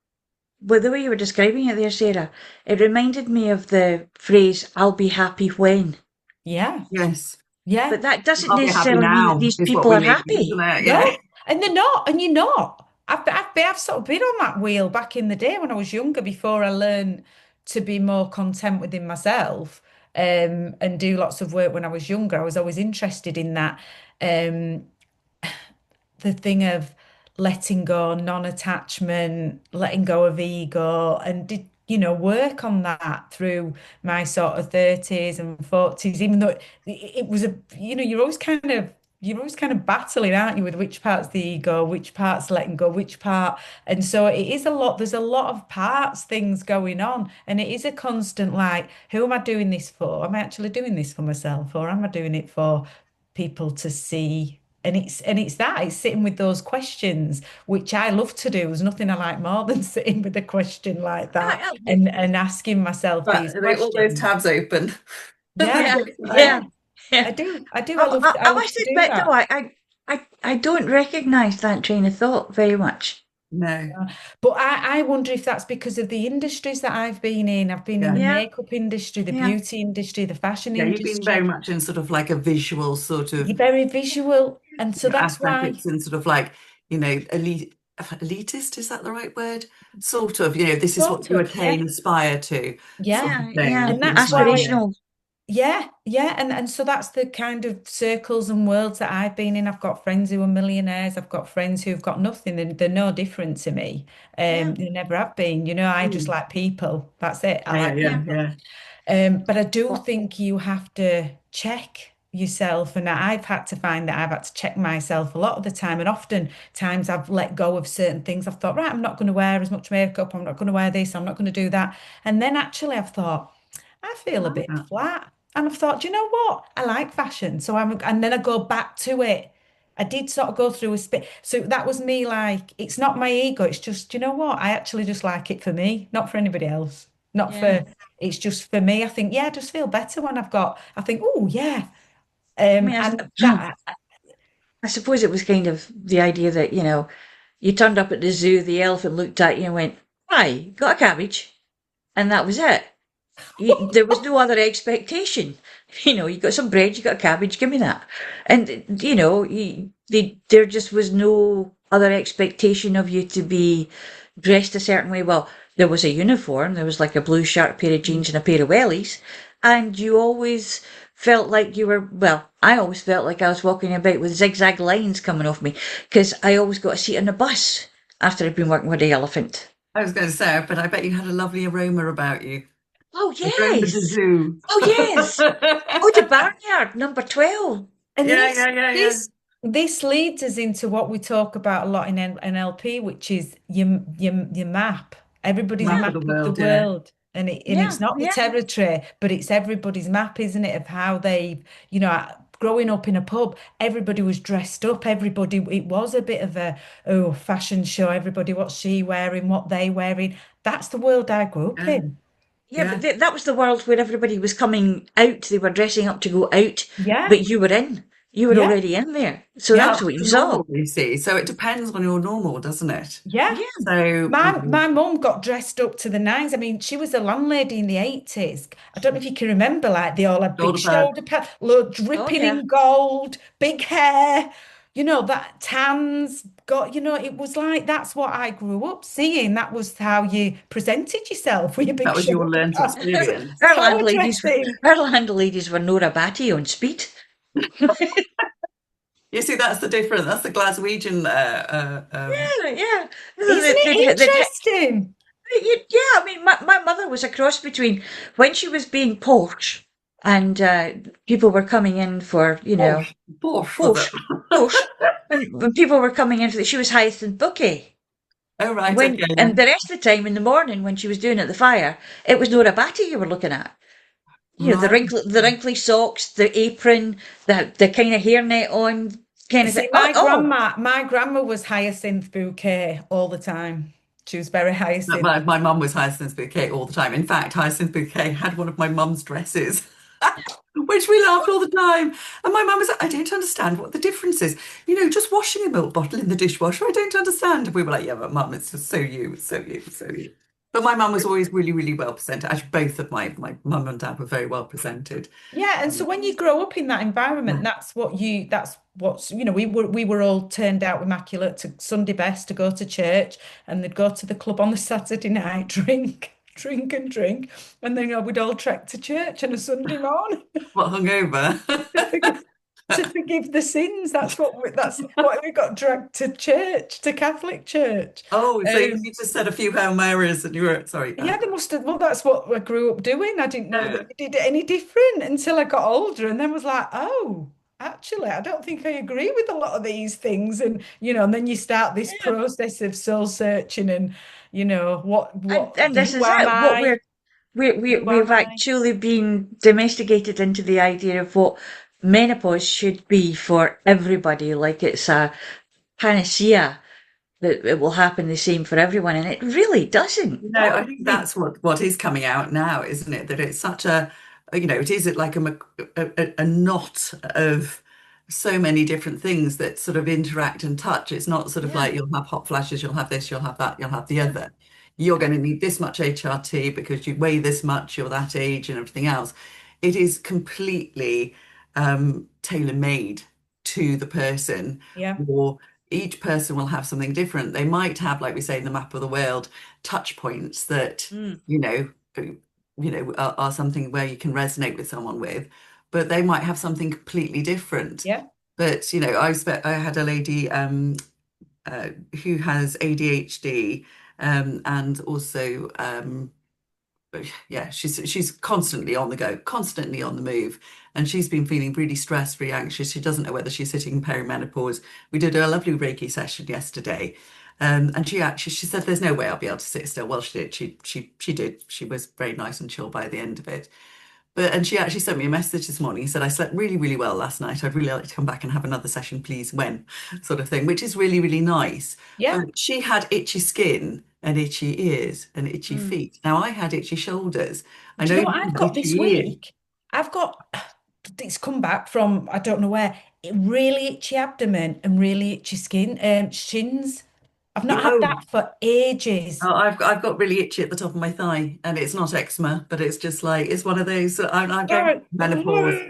Speaker 1: with the way you were describing it there, Sarah, it reminded me of the phrase "I'll be happy when."
Speaker 3: Yeah,
Speaker 2: Yes.
Speaker 3: yeah.
Speaker 1: But that doesn't
Speaker 2: I'll be happy
Speaker 1: necessarily mean that
Speaker 2: now
Speaker 1: these
Speaker 2: is what
Speaker 1: people
Speaker 2: we
Speaker 1: are
Speaker 2: need, isn't
Speaker 1: happy.
Speaker 2: it? Yeah.
Speaker 3: No, and they're not, and you're not. I've sort of been on that wheel back in the day when I was younger, before I learned to be more content within myself, and do lots of work when I was younger. I was always interested in that. Um, the thing of letting go, non-attachment, letting go of ego, and did work on that through my sort of 30s and 40s, even though it was you're always kind of battling, aren't you, with which part's the ego, which part's letting go, which part. And so it is a lot, there's a lot of parts, things going on. And it is a constant like, who am I doing this for? Am I actually doing this for myself, or am I doing it for people to see? And it's sitting with those questions, which I love to do. There's nothing I like more than sitting with a question like that
Speaker 1: I,
Speaker 3: and asking myself these
Speaker 2: But all those
Speaker 3: questions.
Speaker 2: tabs open.
Speaker 3: Yeah,
Speaker 1: yeah,
Speaker 3: yeah,
Speaker 1: yeah, yeah.
Speaker 3: I do. I do. I
Speaker 1: I
Speaker 3: love
Speaker 1: must
Speaker 3: to do
Speaker 1: admit though,
Speaker 3: that.
Speaker 1: I don't recognise that train of thought very much.
Speaker 2: No.
Speaker 3: But I wonder if that's because of the industries that I've been in. I've been in the
Speaker 2: Yeah.
Speaker 1: Yeah,
Speaker 3: makeup industry, the
Speaker 1: yeah,
Speaker 3: beauty industry, the fashion
Speaker 2: Yeah, you've been very
Speaker 3: industry.
Speaker 2: much in sort of like a visual sort of
Speaker 3: You're very visual. And so that's why,
Speaker 2: aesthetics and sort of like, elitist, is that the right word? Sort of, this is what
Speaker 3: sort
Speaker 2: you
Speaker 3: of, yeah,
Speaker 2: attain, aspire to,
Speaker 3: yeah.
Speaker 2: sort of
Speaker 1: yeah, yeah.
Speaker 2: thing.
Speaker 3: And
Speaker 2: It's
Speaker 3: that's
Speaker 2: like,
Speaker 3: why.
Speaker 1: Aspirational.
Speaker 3: Yeah, yeah, and so that's the kind of circles and worlds that I've been in. I've got friends who are millionaires. I've got friends who've got nothing. They're no different to me.
Speaker 1: Yeah,
Speaker 3: They never have been. I just
Speaker 2: mm,
Speaker 3: like people. That's it. I
Speaker 2: yeah, yeah,
Speaker 3: like
Speaker 1: yeah.
Speaker 2: yeah,
Speaker 3: people.
Speaker 2: yeah.
Speaker 3: But I do
Speaker 1: Well,
Speaker 3: think you have to check yourself, and I've had to find that I've had to check myself a lot of the time. And often times I've let go of certain things. I've thought, right, I'm not going to wear as much makeup. I'm not going to wear this. I'm not going to do that. And then actually, I've thought. I
Speaker 2: I
Speaker 3: feel a
Speaker 2: like
Speaker 3: bit
Speaker 2: that.
Speaker 3: flat. And I've thought, do you know what? I like fashion. And then I go back to it. I did sort of go through a spit. So that was me like, it's not my ego. It's just, do you know what? I actually just like it for me, not for anybody else. Not
Speaker 1: yeah.
Speaker 3: for, it's just for me. I think, yeah, I just feel better when I think, oh, yeah.
Speaker 1: I mean,
Speaker 3: And that,
Speaker 1: I suppose it was kind of the idea that, you turned up at the zoo, the elephant looked at you and went, "Hi, got a cabbage?" And that was it. There was no other expectation. You got some bread, you got a cabbage, give me that. And, there just was no other expectation of you to be dressed a certain way. Well, there was a uniform, there was like a blue shirt, a pair of jeans, and a pair of wellies, and you always felt like you were, well, I always felt like I was walking about with zigzag lines coming off me because I always got a seat on the bus after I'd been working with the elephant.
Speaker 2: I was going to say, but I bet you had a lovely aroma about you.
Speaker 1: Oh,
Speaker 2: Aroma de
Speaker 1: yes.
Speaker 2: zoo.
Speaker 1: Oh, yes. Oh, the barnyard, number 12.
Speaker 3: And
Speaker 2: Yeah,
Speaker 3: this
Speaker 2: yeah, yeah, yeah.
Speaker 3: this this leads us into what we talk about a lot in NLP, which is your map, everybody's
Speaker 2: Map of
Speaker 3: map
Speaker 2: the
Speaker 3: of the
Speaker 2: world, yeah.
Speaker 3: world. And
Speaker 1: Yeah,
Speaker 3: it's not the
Speaker 1: yeah.
Speaker 3: territory, but it's everybody's map, isn't it, of how they, growing up in a pub, everybody was dressed up. Everybody, it was a bit of a fashion show. Everybody, what's she wearing, what they wearing. That's the world I grew up
Speaker 2: Yeah,
Speaker 3: in.
Speaker 1: Yeah, but
Speaker 2: yeah.
Speaker 1: that was the world where everybody was coming out. They were dressing up to go out,
Speaker 3: Yeah,
Speaker 1: but you were in. You were
Speaker 3: yeah,
Speaker 1: already in there. So
Speaker 3: yeah,
Speaker 1: that's
Speaker 2: That's
Speaker 1: what you
Speaker 2: the
Speaker 1: saw.
Speaker 2: normal, you see. So it depends on your normal, doesn't it?
Speaker 3: yeah.
Speaker 1: Yeah.
Speaker 2: So,
Speaker 3: My mum got dressed up to the nines. I mean, she was a landlady in the 80s. I don't know if you can remember, like they all had big
Speaker 2: shoulder pads.
Speaker 3: shoulder pads, look,
Speaker 1: Oh,
Speaker 3: dripping
Speaker 1: yeah.
Speaker 3: in gold, big hair, that tans got, it was like that's what I grew up seeing. That was how you presented yourself with your big
Speaker 2: That was your
Speaker 3: shoulder
Speaker 2: learnt
Speaker 3: pads.
Speaker 2: experience.
Speaker 1: Our
Speaker 3: Power
Speaker 1: landladies,
Speaker 3: dressing.
Speaker 1: our landladies were Nora Batty on speed.
Speaker 2: You see, that's the difference. That's the Glaswegian.
Speaker 1: Yeah, yeah.
Speaker 3: Isn't
Speaker 1: They'd,
Speaker 3: it
Speaker 1: they'd,
Speaker 3: interesting?
Speaker 1: yeah, I mean, my mother was a cross between when she was being posh and people were coming in for,
Speaker 2: Bosh, bosh was it?
Speaker 1: posh, posh. When people were coming in, she was Hyacinth Bookie.
Speaker 2: Oh, right, okay,
Speaker 1: And
Speaker 2: then.
Speaker 1: the rest of the time in the morning when she was doing it at the fire, it was Nora Batty you were looking at.
Speaker 2: Right.
Speaker 1: The wrinkly socks, the apron, the kind of hairnet on, kind of thing.
Speaker 3: See,
Speaker 1: Oh, oh,
Speaker 3: my grandma was Hyacinth Bouquet all the time. She was very
Speaker 2: No,
Speaker 3: hyacinth.
Speaker 2: my mum was Hyacinth Bouquet all the time. In fact, Hyacinth Bouquet had one of my mum's dresses, which we laughed all the time. And my mum was like, I don't understand what the difference is. Just washing a milk bottle in the dishwasher. I don't understand. And we were like, yeah, but mum, it's just so you, it's so you, it's so you. But my mum was always really, really well presented. Actually, both of my mum and dad were very well presented.
Speaker 3: Yeah, and so when you grow up in that environment,
Speaker 2: Yeah.
Speaker 3: that's what's, we were all turned out immaculate to Sunday best to go to church, and they'd go to the club on the Saturday night, drink and drink, and then we'd all trek to church on a Sunday morning
Speaker 2: What, hungover?
Speaker 3: to forgive, to forgive the sins. That's why we got dragged to church, to Catholic church.
Speaker 2: Oh, so you
Speaker 3: Um,
Speaker 2: just said a few Hail Marys and you were, sorry.
Speaker 3: Yeah, they must have. Well, that's what I grew up doing. I didn't know that
Speaker 2: Yeah.
Speaker 3: they did it any different until I got older, and then was like, oh, actually, I don't think I agree with a lot of these things. And then you start this
Speaker 1: yeah.
Speaker 3: process of soul searching, and what
Speaker 1: And this
Speaker 3: who
Speaker 1: is
Speaker 3: am
Speaker 1: it. What
Speaker 3: I? Who
Speaker 1: we've
Speaker 3: am I?
Speaker 1: actually been domesticated into the idea of what menopause should be for everybody. Like it's a panacea that it will happen the same for everyone, and it really doesn't.
Speaker 2: I
Speaker 3: No,
Speaker 2: think that's what is coming out now, isn't it? That it's such it is like a knot of so many different things that sort of interact and touch. It's not sort of
Speaker 1: Yeah,
Speaker 2: like you'll have hot flashes, you'll have this, you'll have that, you'll have the
Speaker 1: yeah,
Speaker 2: other. You're going to need this much HRT because you weigh this much, you're that age, and everything else. It is completely tailor-made to the person,
Speaker 3: yeah,
Speaker 2: or each person will have something different. They might have, like we say in the map of the world, touch points that,
Speaker 1: mm,
Speaker 2: are something where you can resonate with someone with, but they might have something completely different.
Speaker 3: yeah,
Speaker 2: But I had a lady who has ADHD, and also yeah, she's constantly on the go, constantly on the move, and she's been feeling really stressed, really anxious. She doesn't know whether she's hitting perimenopause. We did a lovely Reiki session yesterday, and she said, "There's no way I'll be able to sit still." Well, she did. She did. She was very nice and chill by the end of it. And she actually sent me a message this morning. He said, I slept really, really well last night. I'd really like to come back and have another session, please, when, sort of thing, which is really, really nice.
Speaker 3: yeah.
Speaker 2: But she had itchy skin and itchy ears and itchy
Speaker 1: mm.
Speaker 2: feet. Now I had itchy shoulders. I
Speaker 3: Do you
Speaker 2: know
Speaker 3: know what
Speaker 2: you
Speaker 3: I've
Speaker 2: have
Speaker 3: got this
Speaker 2: itchy ears.
Speaker 3: week? I've got it's come back from I don't know where. Really itchy abdomen and really itchy skin, shins. I've not had
Speaker 2: Oh,
Speaker 3: that for ages.
Speaker 2: I've got really itchy at the top of my thigh, and it's not eczema, but it's just like it's one of those. I'm going
Speaker 3: Oh,
Speaker 2: menopause.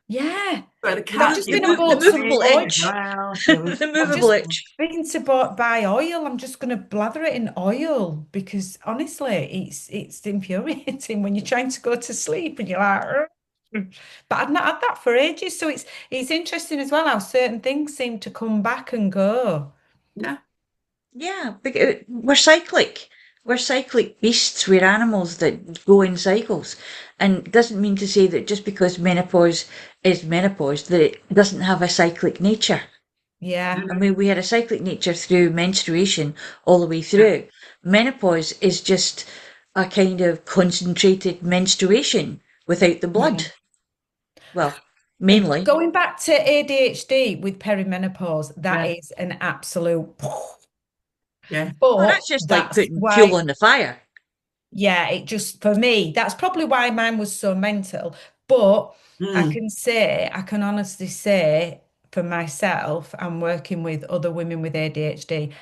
Speaker 3: Yeah.
Speaker 2: But the
Speaker 3: I'm
Speaker 2: cat,
Speaker 3: just
Speaker 2: you
Speaker 3: going to
Speaker 2: move
Speaker 1: The
Speaker 3: bought
Speaker 2: the
Speaker 3: some
Speaker 1: movable
Speaker 2: pig,
Speaker 3: oil.
Speaker 2: go
Speaker 1: itch.
Speaker 2: out,
Speaker 1: The
Speaker 3: I've
Speaker 1: movable
Speaker 3: just
Speaker 1: itch.
Speaker 3: been to buy oil. I'm just going to blather it in oil because honestly, it's infuriating when you're trying to go to sleep and you're like, "Ugh." But I've not had that for ages. So it's interesting as well how certain things seem to come back and go.
Speaker 2: yeah.
Speaker 1: Yeah, because we're cyclic. We're cyclic beasts. We're animals that go in cycles. And it doesn't mean to say that just because menopause is menopause, that it doesn't have a cyclic nature.
Speaker 3: Yeah.
Speaker 1: I mean, we had a cyclic nature through menstruation all the way
Speaker 2: Yeah.
Speaker 1: through. Menopause is just a kind of concentrated menstruation without the
Speaker 3: Yeah.
Speaker 1: blood. Well, mainly.
Speaker 3: Going back to ADHD with perimenopause, that
Speaker 2: Yeah.
Speaker 3: is an absolute.
Speaker 2: Yeah.
Speaker 1: Well,
Speaker 3: But
Speaker 1: that's just like
Speaker 3: that's
Speaker 1: putting fuel
Speaker 3: why,
Speaker 1: on the fire.
Speaker 3: yeah, it just for me, that's probably why mine was so mental. But
Speaker 2: Mm.
Speaker 3: I can honestly say for myself, I'm working with other women with ADHD.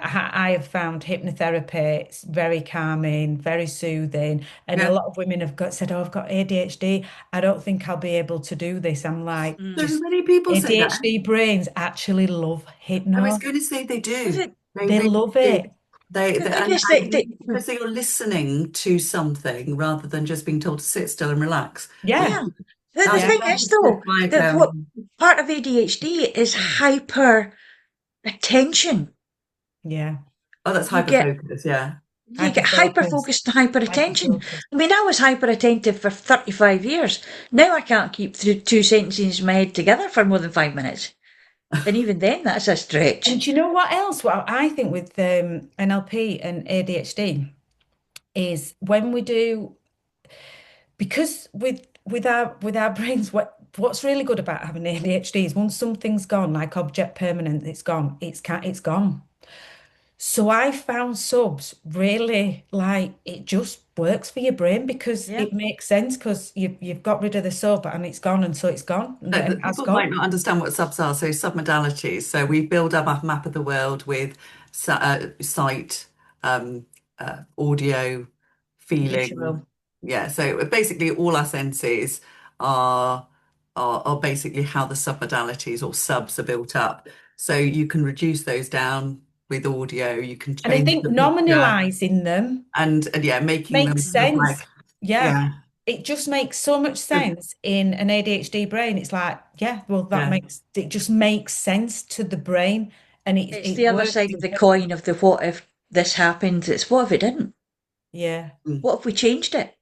Speaker 3: I have found hypnotherapy it's very calming, very soothing. And a
Speaker 2: Yeah.
Speaker 3: lot of women have got said, "Oh, I've got ADHD. I don't think I'll be able to do this." I'm like,
Speaker 2: So
Speaker 1: Mm.
Speaker 3: just
Speaker 2: many people say that.
Speaker 3: ADHD brains actually love
Speaker 2: I was
Speaker 3: hypno.
Speaker 2: going to say they
Speaker 1: Was
Speaker 2: do.
Speaker 1: it
Speaker 2: They
Speaker 3: They
Speaker 2: really
Speaker 3: love
Speaker 2: do.
Speaker 3: it.
Speaker 1: the thing
Speaker 2: And
Speaker 1: is
Speaker 2: I
Speaker 1: that
Speaker 2: think because they are listening to something rather than just being told to sit still and relax.
Speaker 3: Yeah.
Speaker 1: yeah. The
Speaker 2: That's
Speaker 3: Yeah.
Speaker 1: thing
Speaker 2: that's
Speaker 1: is though,
Speaker 2: like
Speaker 1: that what part of ADHD is hyper attention.
Speaker 3: Yeah.
Speaker 2: oh, that's
Speaker 1: You
Speaker 2: hyper
Speaker 1: get
Speaker 2: focus. Yeah.
Speaker 1: you get hyper
Speaker 3: Hyper-focused.
Speaker 1: focused and hyper attention.
Speaker 3: Hyper-focused.
Speaker 1: I mean, I was hyper attentive for 35 years. Now I can't keep two sentences in my head together for more than 5 minutes. And even then, that's a
Speaker 3: And
Speaker 1: stretch.
Speaker 3: do you know what else? Well, I think with NLP and ADHD is when we do because with our brains, what's really good about having ADHD is once something's gone, like object permanent, it's gone. It's gone. So I found subs really like it just works for your brain because
Speaker 1: Yeah.
Speaker 3: it makes sense because you've got rid of the sub and it's gone and so it's gone and
Speaker 2: So
Speaker 3: it
Speaker 2: that
Speaker 3: has
Speaker 2: people might
Speaker 3: gone.
Speaker 2: not understand what subs are. So submodalities. So we build up a map of the world with sight, audio, feeling.
Speaker 3: Visual.
Speaker 2: Yeah. So basically, all our senses are are basically how the submodalities or subs are built up. So you can reduce those down with audio. You can
Speaker 3: And I
Speaker 2: change
Speaker 3: think
Speaker 2: the picture
Speaker 3: nominalizing them
Speaker 2: and yeah, making them
Speaker 3: makes
Speaker 2: sort of
Speaker 1: Mm.
Speaker 3: sense.
Speaker 2: like
Speaker 3: Yeah.
Speaker 2: yeah,
Speaker 3: It just makes so much sense in an ADHD brain. It's like, yeah, well, that
Speaker 2: yeah.
Speaker 3: makes it just makes sense to the brain and
Speaker 1: It's
Speaker 3: it
Speaker 1: the other
Speaker 3: works
Speaker 1: side of the
Speaker 3: incredibly.
Speaker 1: coin of the what if this happened. It's what if it didn't?
Speaker 3: Yeah.
Speaker 2: Mm.
Speaker 1: What if we changed it?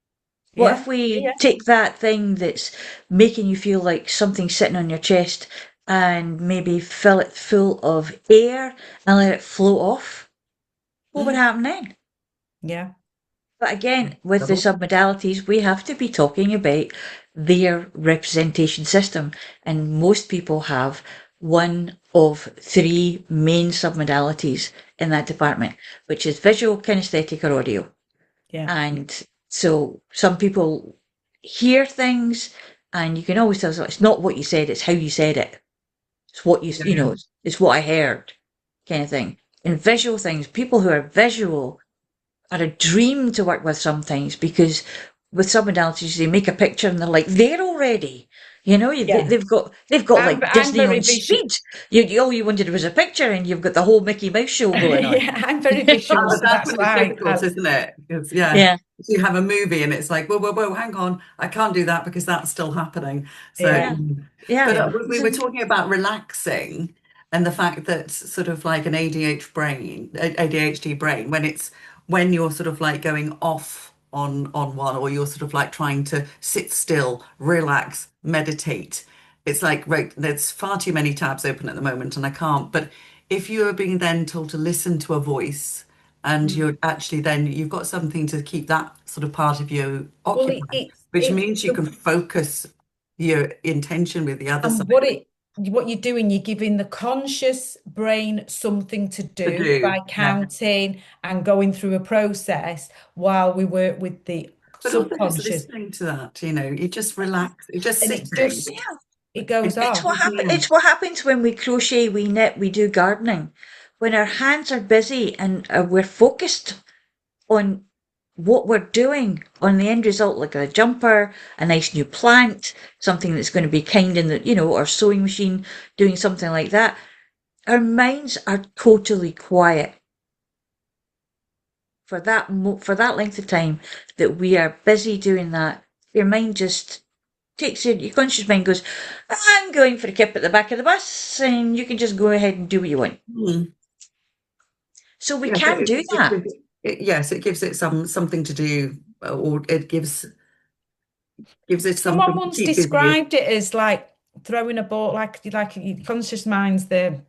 Speaker 1: What
Speaker 3: Yeah.
Speaker 1: if we
Speaker 3: Yeah.
Speaker 1: take that thing that's making you feel like something's sitting on your chest and maybe fill it full of air and let it float off? What would
Speaker 2: Mm.
Speaker 1: happen then?
Speaker 3: Yeah.
Speaker 1: But again, with the
Speaker 2: Double.
Speaker 1: submodalities, we have to be talking about their representation system. And most people have one of three main submodalities in that department, which is visual, kinesthetic, or audio.
Speaker 3: Yeah.
Speaker 1: And so some people hear things and you can always tell it's not what you said, it's how you said it. It's what
Speaker 2: Yeah,
Speaker 1: you
Speaker 2: yeah.
Speaker 1: know, it's what I heard kind of thing. And visual things, people who are visual are a dream to work with sometimes because with some modalities they make a picture and they're like there already. You know,
Speaker 3: Yeah.
Speaker 1: they've got like
Speaker 3: I'm
Speaker 1: Disney
Speaker 3: very
Speaker 1: on
Speaker 3: visual.
Speaker 1: speed. All you wanted was a picture, and you've got the whole Mickey Mouse show going on.
Speaker 3: Yeah, I'm very visual,
Speaker 2: Oh,
Speaker 3: so
Speaker 2: that's
Speaker 3: that's
Speaker 2: when it's
Speaker 3: why
Speaker 2: difficult, isn't it? Because yeah,
Speaker 1: Yeah,
Speaker 2: you have a movie and it's like, whoa, whoa, whoa, hang on, I can't do that because that's still happening. So,
Speaker 3: yeah,
Speaker 1: yeah, yeah.
Speaker 2: but
Speaker 3: yeah.
Speaker 2: we were talking about relaxing and the fact that sort of like an ADHD brain, when you're sort of like going off on one, or you're sort of like trying to sit still, relax, meditate. It's like, right, there's far too many tabs open at the moment and I can't. But if you are being then told to listen to a voice and
Speaker 1: Mm.
Speaker 2: you're actually then you've got something to keep that sort of part of you
Speaker 3: Well,
Speaker 2: occupied, which
Speaker 3: it's
Speaker 2: means you
Speaker 3: the
Speaker 2: can focus your intention with the other
Speaker 3: and
Speaker 2: side
Speaker 3: what you're doing, you're giving the conscious brain something to
Speaker 2: to
Speaker 3: do
Speaker 2: do.
Speaker 3: by
Speaker 2: Yeah.
Speaker 3: counting and going through a process while we work with the
Speaker 2: But also just
Speaker 3: subconscious.
Speaker 2: listening to that, you just relax, you're just
Speaker 3: And it
Speaker 2: sitting.
Speaker 3: just
Speaker 1: Yeah,
Speaker 3: it goes off.
Speaker 1: it's what happens when we crochet, we knit, we do gardening. When our hands are busy and we're focused on what we're doing on the end result, like a jumper, a nice new plant, something that's going to be kind in the, or sewing machine, doing something like that, our minds are totally quiet for for that length of time that we are busy doing that. Your mind just takes your conscious mind goes, I'm going for a kip at the back of the bus, and you can just go ahead and do what you want.
Speaker 2: Mm.
Speaker 1: So we
Speaker 2: Yeah,
Speaker 1: can do that.
Speaker 2: yes, it gives it something to do, or it gives it
Speaker 3: Someone
Speaker 2: something to
Speaker 3: once
Speaker 2: keep busy.
Speaker 3: described it as like throwing a ball, like your conscious mind's the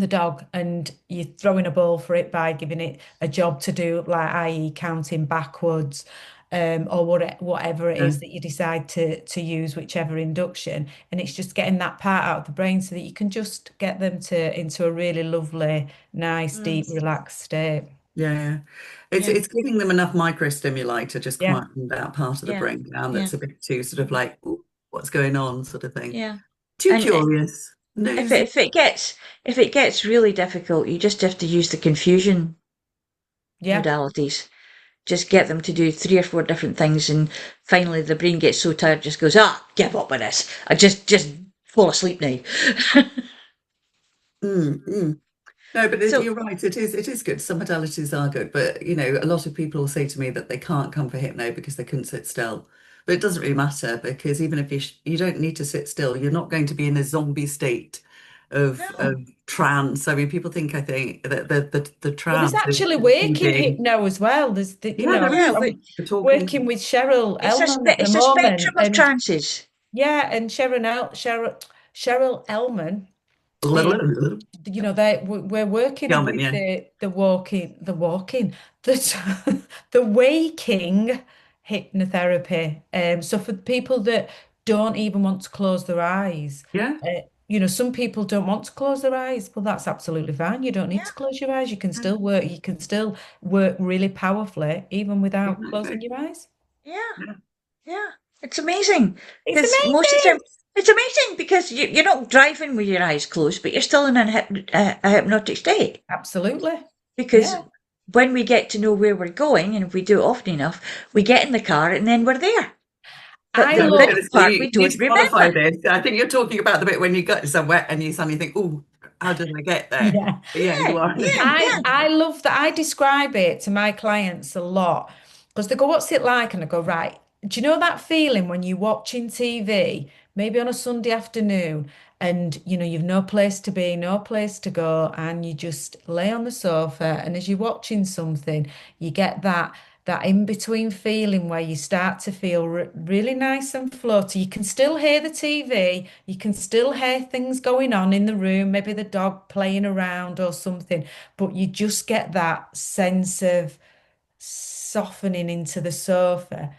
Speaker 3: dog, and you're throwing a ball for it by giving it a job to do, like i.e. counting backwards, or whatever it
Speaker 2: Yeah.
Speaker 3: is that you decide to use, whichever induction, and it's just getting that part out of the brain so that you can just get them to into a really lovely, nice,
Speaker 1: Mm,
Speaker 3: deep, relaxed state.
Speaker 2: Yeah. It's
Speaker 1: yeah,
Speaker 2: it's giving them enough microstimuli to just
Speaker 3: Yeah,
Speaker 2: quieten that part of the
Speaker 1: yeah,
Speaker 2: brain down
Speaker 1: yeah,
Speaker 2: that's a bit too sort of like, "Ooh, what's going on," sort of thing.
Speaker 1: yeah.
Speaker 2: Too
Speaker 1: And
Speaker 2: curious, nosy.
Speaker 1: if it gets really difficult, you just have to use the confusion
Speaker 3: yeah.
Speaker 1: modalities. Just get them to do 3 or 4 different things, and finally the brain gets so tired, just goes, give up with this. I just fall asleep now.
Speaker 2: Mm, mm. No, but
Speaker 1: So
Speaker 2: you're right. It is good. Some modalities are good, but a lot of people say to me that they can't come for hypno because they couldn't sit still. But it doesn't really matter because even if you don't need to sit still, you're not going to be in a zombie state of
Speaker 1: no,
Speaker 2: trance. I mean, people think that the
Speaker 3: Well, there's
Speaker 2: trance is
Speaker 3: actually waking
Speaker 2: achieving.
Speaker 3: hypno as well.
Speaker 2: Yeah, there
Speaker 1: yeah,
Speaker 2: is.
Speaker 1: we,
Speaker 2: We're talking.
Speaker 3: Working with Cheryl Elman at the
Speaker 1: it's a
Speaker 3: moment,
Speaker 1: spectrum of
Speaker 3: and
Speaker 1: trances.
Speaker 3: yeah, and Cheryl Elman is, we're working
Speaker 2: Gelman,
Speaker 3: with
Speaker 2: yeah.
Speaker 3: the the waking hypnotherapy. So for people that don't even want to close their eyes,
Speaker 2: Yeah,
Speaker 3: some people don't want to close their eyes. Well, that's absolutely fine. You don't need
Speaker 1: Yeah,
Speaker 3: to close your eyes. You can still work. You can still work really powerfully even without closing
Speaker 2: exactly.
Speaker 3: your eyes.
Speaker 1: yeah,
Speaker 2: Yeah.
Speaker 1: yeah. It's amazing
Speaker 3: It's
Speaker 1: because most of the time
Speaker 3: amazing.
Speaker 1: it's amazing because you're not driving with your eyes closed, but you're still in a hypnotic state.
Speaker 3: Absolutely.
Speaker 1: Because
Speaker 3: Yeah.
Speaker 1: when we get to know where we're going, and if we do it often enough, we get in the car and then we're there. But
Speaker 3: I
Speaker 1: the
Speaker 2: Yeah, I was
Speaker 3: love,
Speaker 2: going
Speaker 1: middle
Speaker 2: to say
Speaker 1: part
Speaker 2: you
Speaker 1: we
Speaker 2: need
Speaker 1: don't
Speaker 2: to qualify
Speaker 1: remember.
Speaker 2: this. I think you're talking about the bit when you get somewhere and you suddenly think, "Oh, how did I get there?"
Speaker 3: yeah.
Speaker 2: But yeah, you
Speaker 1: Yeah,
Speaker 2: are.
Speaker 1: yeah,
Speaker 3: I
Speaker 1: yeah.
Speaker 3: I love that. I describe it to my clients a lot because they go, "What's it like?" And I go, "Right. Do you know that feeling when you're watching TV, maybe on a Sunday afternoon, and you've no place to be, no place to go, and you just lay on the sofa, and as you're watching something, you get that in between feeling where you start to feel really nice and floaty. You can still hear the TV, you can still hear things going on in the room, maybe the dog playing around or something, but you just get that sense of softening into the sofa.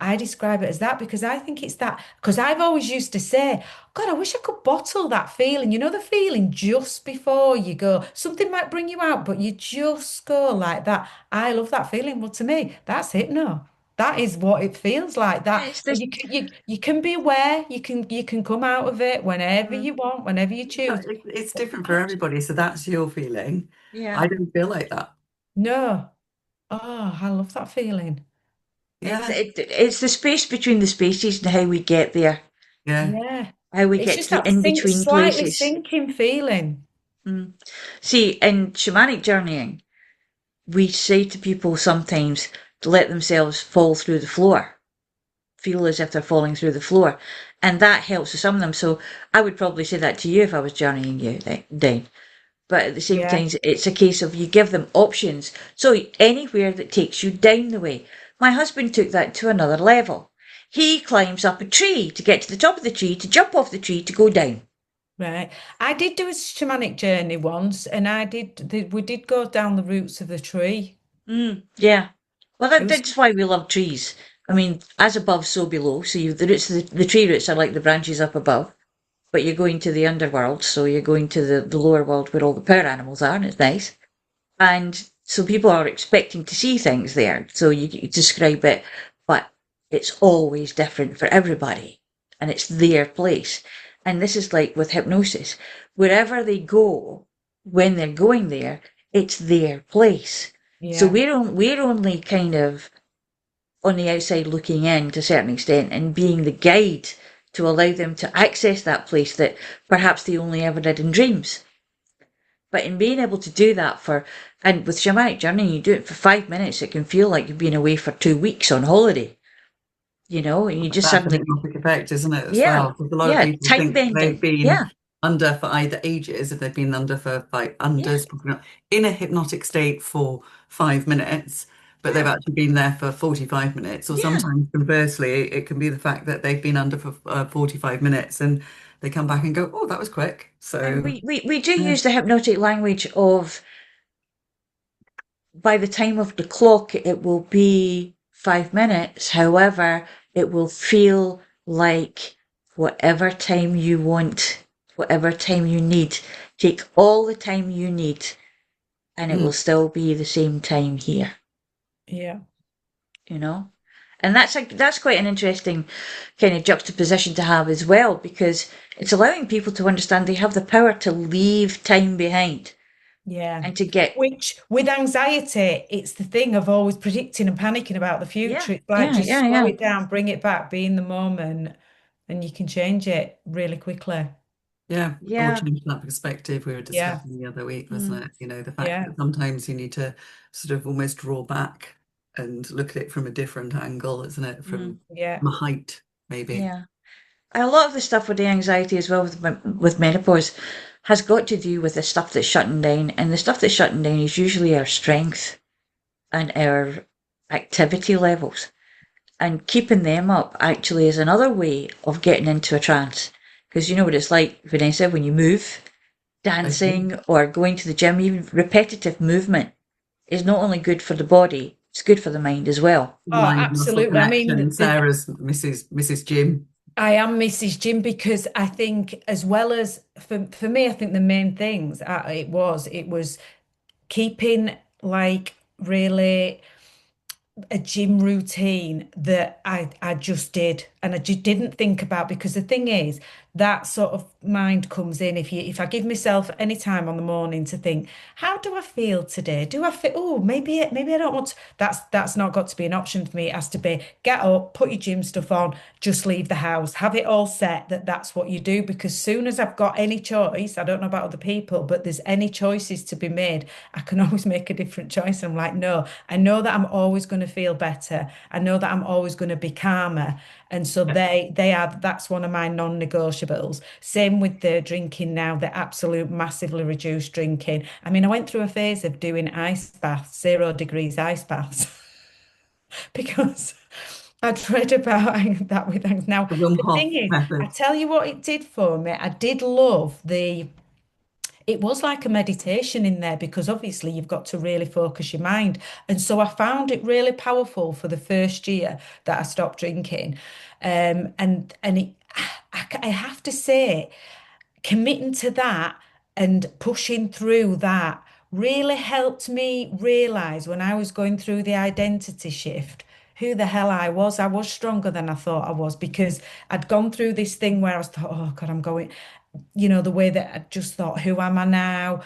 Speaker 3: I describe it as that because I think it's that, because I've always used to say, God, I wish I could bottle that feeling. You know, the feeling just before you go, something might bring you out, but you just go like that. I love that feeling. Well, to me, that's it. No, that is what it feels like.
Speaker 1: Yeah,
Speaker 3: That
Speaker 1: it's this.
Speaker 3: you can be aware, you can come out of it whenever
Speaker 1: Mm,
Speaker 3: you want, whenever you choose.
Speaker 2: It's
Speaker 3: But
Speaker 2: different for everybody. So that's your feeling.
Speaker 1: yeah,
Speaker 2: I don't feel like that.
Speaker 3: no, oh, I love that feeling.
Speaker 2: Yeah,
Speaker 1: it's the space between the spaces and how we get there,
Speaker 2: yeah.
Speaker 3: Yeah.
Speaker 1: how we
Speaker 3: It's
Speaker 1: get
Speaker 3: just
Speaker 1: to the
Speaker 3: that
Speaker 1: in between
Speaker 3: slightly
Speaker 1: places.
Speaker 3: sinking feeling.
Speaker 1: Mm. See, in shamanic journeying, we say to people sometimes to let themselves fall through the floor, feel as if they're falling through the floor, and that helps with some of them. So I would probably say that to you if I was journeying you down. But at the same
Speaker 3: Yeah.
Speaker 1: time, it's a case of you give them options. So anywhere that takes you down the way. My husband took that to another level. He climbs up a tree to get to the top of the tree, to jump off the tree, to go down.
Speaker 3: Right. I did do a shamanic journey once, and we did go down the roots of the tree.
Speaker 1: Yeah. Well,
Speaker 3: It was,
Speaker 1: that's why we love trees. I mean, as above, so below. So the roots, the tree roots are like the branches up above, but you're going to the underworld, so you're going to the lower world where all the power animals are, and it's nice. And so people are expecting to see things there. So you describe it, but it's always different for everybody. And it's their place. And this is like with hypnosis. Wherever they go, when they're going there, it's their place. So
Speaker 3: yeah.
Speaker 1: we're only kind of on the outside looking in to a certain extent and being the guide to allow them to access that place that perhaps they only ever did in dreams. But in being able to do that and with shamanic journey, you do it for 5 minutes, it can feel like you've been away for 2 weeks on holiday, and you just
Speaker 2: That's the
Speaker 1: suddenly,
Speaker 2: hypnotic effect, isn't it, as
Speaker 1: yeah,
Speaker 2: well? Because a lot of
Speaker 1: yeah,
Speaker 2: people
Speaker 1: time
Speaker 2: think they've
Speaker 1: bending.
Speaker 2: been
Speaker 1: Yeah,
Speaker 2: under for either ages, if they've been under for like
Speaker 1: yeah,
Speaker 2: unders, probably not, in a hypnotic state for 5 minutes, but they've
Speaker 1: yeah,
Speaker 2: actually been there for 45 minutes. Or
Speaker 1: yeah.
Speaker 2: sometimes conversely, it can be the fact that they've been under for 45 minutes and they come back and go, oh, that was quick.
Speaker 1: And
Speaker 2: So,
Speaker 1: we do
Speaker 2: yeah.
Speaker 1: use the hypnotic language of by the time of the clock, it will be 5 minutes. However, it will feel like whatever time you want, whatever time you need. Take all the time you need, and it
Speaker 2: Mm.
Speaker 1: will still be the same time here,
Speaker 3: Yeah.
Speaker 1: you know? And that's quite an interesting kind of juxtaposition to have as well, because it's allowing people to understand they have the power to leave time behind
Speaker 3: Yeah.
Speaker 1: and to get,
Speaker 3: Which with anxiety, it's the thing of always predicting and panicking about the
Speaker 1: yeah,
Speaker 3: future. It's like
Speaker 1: yeah,
Speaker 3: just
Speaker 1: yeah,
Speaker 3: slow
Speaker 1: yeah.
Speaker 3: it down, bring it back, be in the moment, and you can change it really quickly.
Speaker 2: Yeah, or
Speaker 1: Yeah.
Speaker 2: change that perspective we were
Speaker 3: Yeah.
Speaker 2: discussing the other week,
Speaker 1: Mm.
Speaker 2: wasn't it? The fact
Speaker 3: Yeah.
Speaker 2: that sometimes you need to sort of almost draw back and look at it from a different angle, isn't it?
Speaker 1: Mm.
Speaker 3: Yeah.
Speaker 2: From a height, maybe.
Speaker 1: Yeah. A lot of the stuff with the anxiety as well with menopause has got to do with the stuff that's shutting down, and the stuff that's shutting down is usually our strength and our activity levels. And keeping them up actually is another way of getting into a trance. Because you know what it's like, Vanessa, when you move,
Speaker 2: I do.
Speaker 1: dancing or going to the gym, even repetitive movement is not only good for the body, it's good for the mind as well.
Speaker 3: Oh,
Speaker 2: Mind muscle
Speaker 3: absolutely. I mean,
Speaker 2: connection. Sarah's Mrs. Jim.
Speaker 3: I am Mrs. Jim because I think, as well as for me, I think the main things it was keeping like really a gym routine that I just did and I just didn't think about because the thing is that sort of mind comes in if I give myself any time on the morning to think how do I feel today, do I feel maybe I don't want to, that's not got to be an option for me. It has to be get up, put your gym stuff on, just leave the house, have it all set that's what you do, because soon as I've got any choice, I don't know about other people, but there's any choices to be made, I can always make a different choice. I'm like, no, I know that I'm always going to feel better. I know that I'm always going to be calmer. And so that's one of my non-negotiables. Same with the drinking now, the absolute massively reduced drinking. I mean, I went through a phase of doing ice baths, 0 degrees ice baths, because I'd read about that with anxiety. Now,
Speaker 2: The Wim
Speaker 3: the
Speaker 2: Hof
Speaker 3: thing is, I
Speaker 2: method.
Speaker 3: tell you what it did for me. I did love it was like a meditation in there because obviously you've got to really focus your mind. And so I found it really powerful for the first year that I stopped drinking. I have to say, committing to that and pushing through that really helped me realize when I was going through the identity shift who the hell I was. I was stronger than I thought I was because I'd gone through this thing where I was thought, oh God, I'm going, the way that I just thought, who am I now?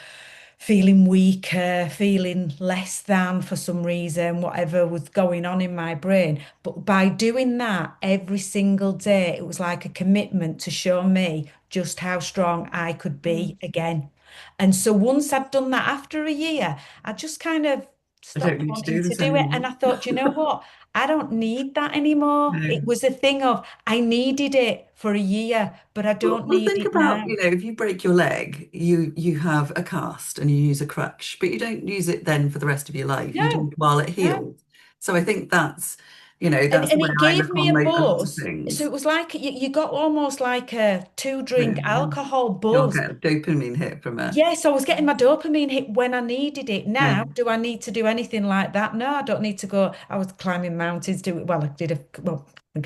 Speaker 3: Feeling weaker, feeling less than for some reason, whatever was going on in my brain. But by doing that every single day, it was like a commitment to show me just how strong I could
Speaker 1: Mm.
Speaker 3: be again. And so once I'd done that after a year, I just kind of
Speaker 2: I don't
Speaker 3: stopped
Speaker 2: need to
Speaker 3: wanting
Speaker 2: do
Speaker 3: to
Speaker 2: this
Speaker 3: do it.
Speaker 2: anymore.
Speaker 3: And I thought, you know what? I don't need that anymore. It
Speaker 2: No.
Speaker 3: was a thing of I needed it for a year, but I don't
Speaker 2: Well,
Speaker 3: need
Speaker 2: think
Speaker 3: it
Speaker 2: about,
Speaker 3: now.
Speaker 2: if you break your leg, you have a cast and you use a crutch, but you don't use it then for the rest of your life. You do
Speaker 3: No,
Speaker 2: it while it
Speaker 3: no.
Speaker 2: heals. So I think that's,
Speaker 3: And
Speaker 2: that's the
Speaker 3: and
Speaker 2: way
Speaker 3: it
Speaker 2: I
Speaker 3: gave
Speaker 2: look
Speaker 3: me
Speaker 2: on
Speaker 3: a
Speaker 2: most
Speaker 3: buzz. So
Speaker 2: things.
Speaker 3: it was like you got almost like a two
Speaker 2: Yeah.
Speaker 3: drink alcohol
Speaker 2: You'll
Speaker 3: buzz.
Speaker 2: get a dopamine hit from it.
Speaker 3: Yes, I was getting my dopamine hit when I needed it.
Speaker 2: Yeah.
Speaker 3: Now, do I need to do anything like that? No, I don't need to go. I was climbing mountains, I think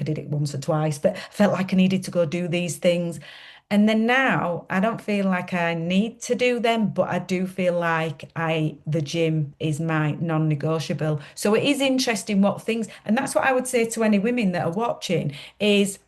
Speaker 3: I did it once or twice, but I felt like I needed to go do these things. And then now I don't feel like I need to do them, but I do feel like the gym is my non-negotiable. So it is interesting what things, and that's what I would say to any women that are watching is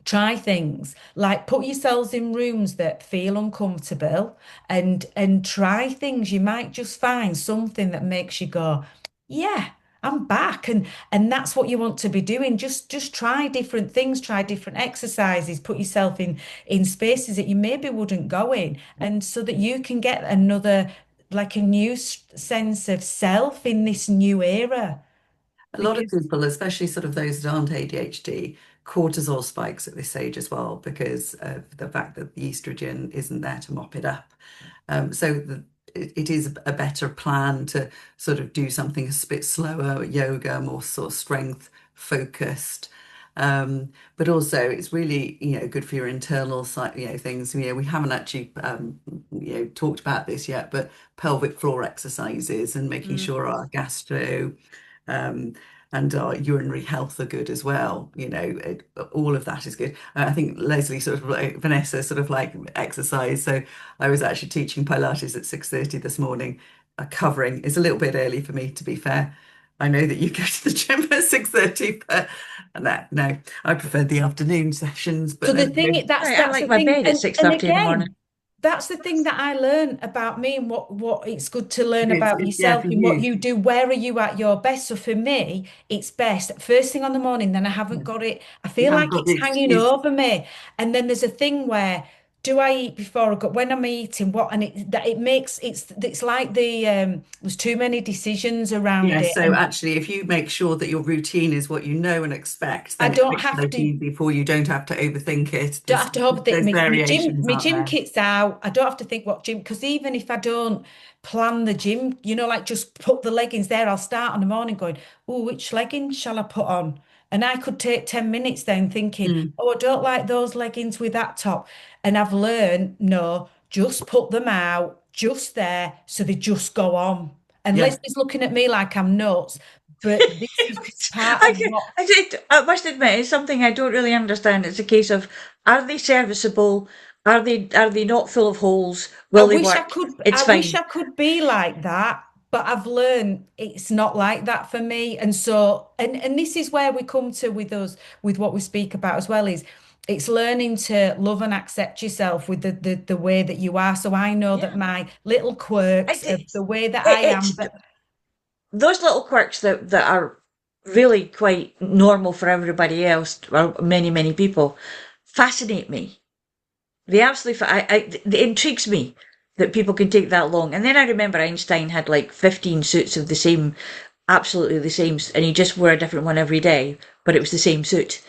Speaker 3: try things like put yourselves in rooms that feel uncomfortable and try things. You might just find something that makes you go, yeah, I'm back. And that's what you want to be doing. Just try different things, try different exercises, put yourself in spaces that you maybe wouldn't go in, and so that you can get another, like a new sense of self in this new era.
Speaker 2: A lot of
Speaker 3: Because
Speaker 2: people, especially sort of those that aren't ADHD, cortisol spikes at this age as well because of the fact that the estrogen isn't there to mop it up. It is a better plan to sort of do something a bit slower, yoga, more sort of strength focused. But also it's really, good for your internal side, things. We haven't actually, talked about this yet, but pelvic floor exercises and making
Speaker 1: Mm.
Speaker 2: sure our gastro um, and our urinary health are good as well. All of that is good. I think Leslie sort of like Vanessa sort of like exercise. So I was actually teaching Pilates at 6:30 this morning. Covering is a little bit early for me, to be fair. I know that you go to the gym at 6:30, but no, I prefer the afternoon sessions.
Speaker 3: so
Speaker 2: But
Speaker 3: the
Speaker 2: there we
Speaker 3: thing
Speaker 2: go.
Speaker 3: that's
Speaker 1: Right, I
Speaker 3: that's
Speaker 1: like
Speaker 3: the
Speaker 1: my
Speaker 3: thing,
Speaker 1: bed at
Speaker 3: and
Speaker 1: 6:30 in the morning.
Speaker 3: again, that's the thing that I learned about me and what it's good to learn
Speaker 2: It's,
Speaker 3: about
Speaker 2: it's yeah
Speaker 3: yourself
Speaker 2: for
Speaker 3: and what
Speaker 2: you.
Speaker 3: you do. Where are you at your best? So for me, it's best first thing on the morning. Then I haven't
Speaker 2: Yeah.
Speaker 3: got it. I
Speaker 2: You
Speaker 3: feel
Speaker 2: haven't
Speaker 3: like
Speaker 2: got
Speaker 3: it's
Speaker 2: the
Speaker 3: hanging
Speaker 2: excuse.
Speaker 3: over me. And then there's a thing where do I eat before I go when I'm eating what? And it makes it's like there's too many decisions around
Speaker 2: Yeah,
Speaker 3: it,
Speaker 2: so
Speaker 3: and
Speaker 2: actually, if you make sure that your routine is what you know and expect,
Speaker 3: I
Speaker 2: then it
Speaker 3: don't
Speaker 2: makes
Speaker 3: have
Speaker 2: life
Speaker 3: to.
Speaker 2: easy for you. Don't have to overthink it.
Speaker 3: Don't have to hope that
Speaker 2: There's
Speaker 3: my gym
Speaker 2: variations,
Speaker 3: my
Speaker 2: aren't
Speaker 3: gym
Speaker 2: there?
Speaker 3: kit's out. I don't have to think what gym because even if I don't plan the gym, like just put the leggings there, I'll start in the morning going, oh, which leggings shall I put on? And I could take 10 minutes then thinking,
Speaker 2: Mm,
Speaker 3: oh, I don't like those leggings with that top. And I've learned, no, just put them out, just there, so they just go on. And
Speaker 2: yeah.
Speaker 3: Leslie's looking at me like I'm nuts, but this is part of what
Speaker 1: I must admit, it's something I don't really understand. It's a case of, are they serviceable? Are they not full of holes?
Speaker 3: I
Speaker 1: Will they
Speaker 3: wish I
Speaker 1: work?
Speaker 3: could
Speaker 1: It's
Speaker 3: I wish
Speaker 1: fine.
Speaker 3: I could be like that, but I've learned it's not like that for me. And so and this is where we come to with us with what we speak about as well is it's learning to love and accept yourself with the way that you are. So I know
Speaker 1: Yeah.
Speaker 3: that my little
Speaker 1: I,
Speaker 3: quirks of
Speaker 1: it,
Speaker 3: the way that I am,
Speaker 1: it's
Speaker 3: but
Speaker 1: those little quirks that are really quite normal for everybody else, or many people, fascinate me. They absolutely, it intrigues me that people can take that long. And then I remember Einstein had like 15 suits of the same, absolutely the same, and he just wore a different one every day, but it was the same suit.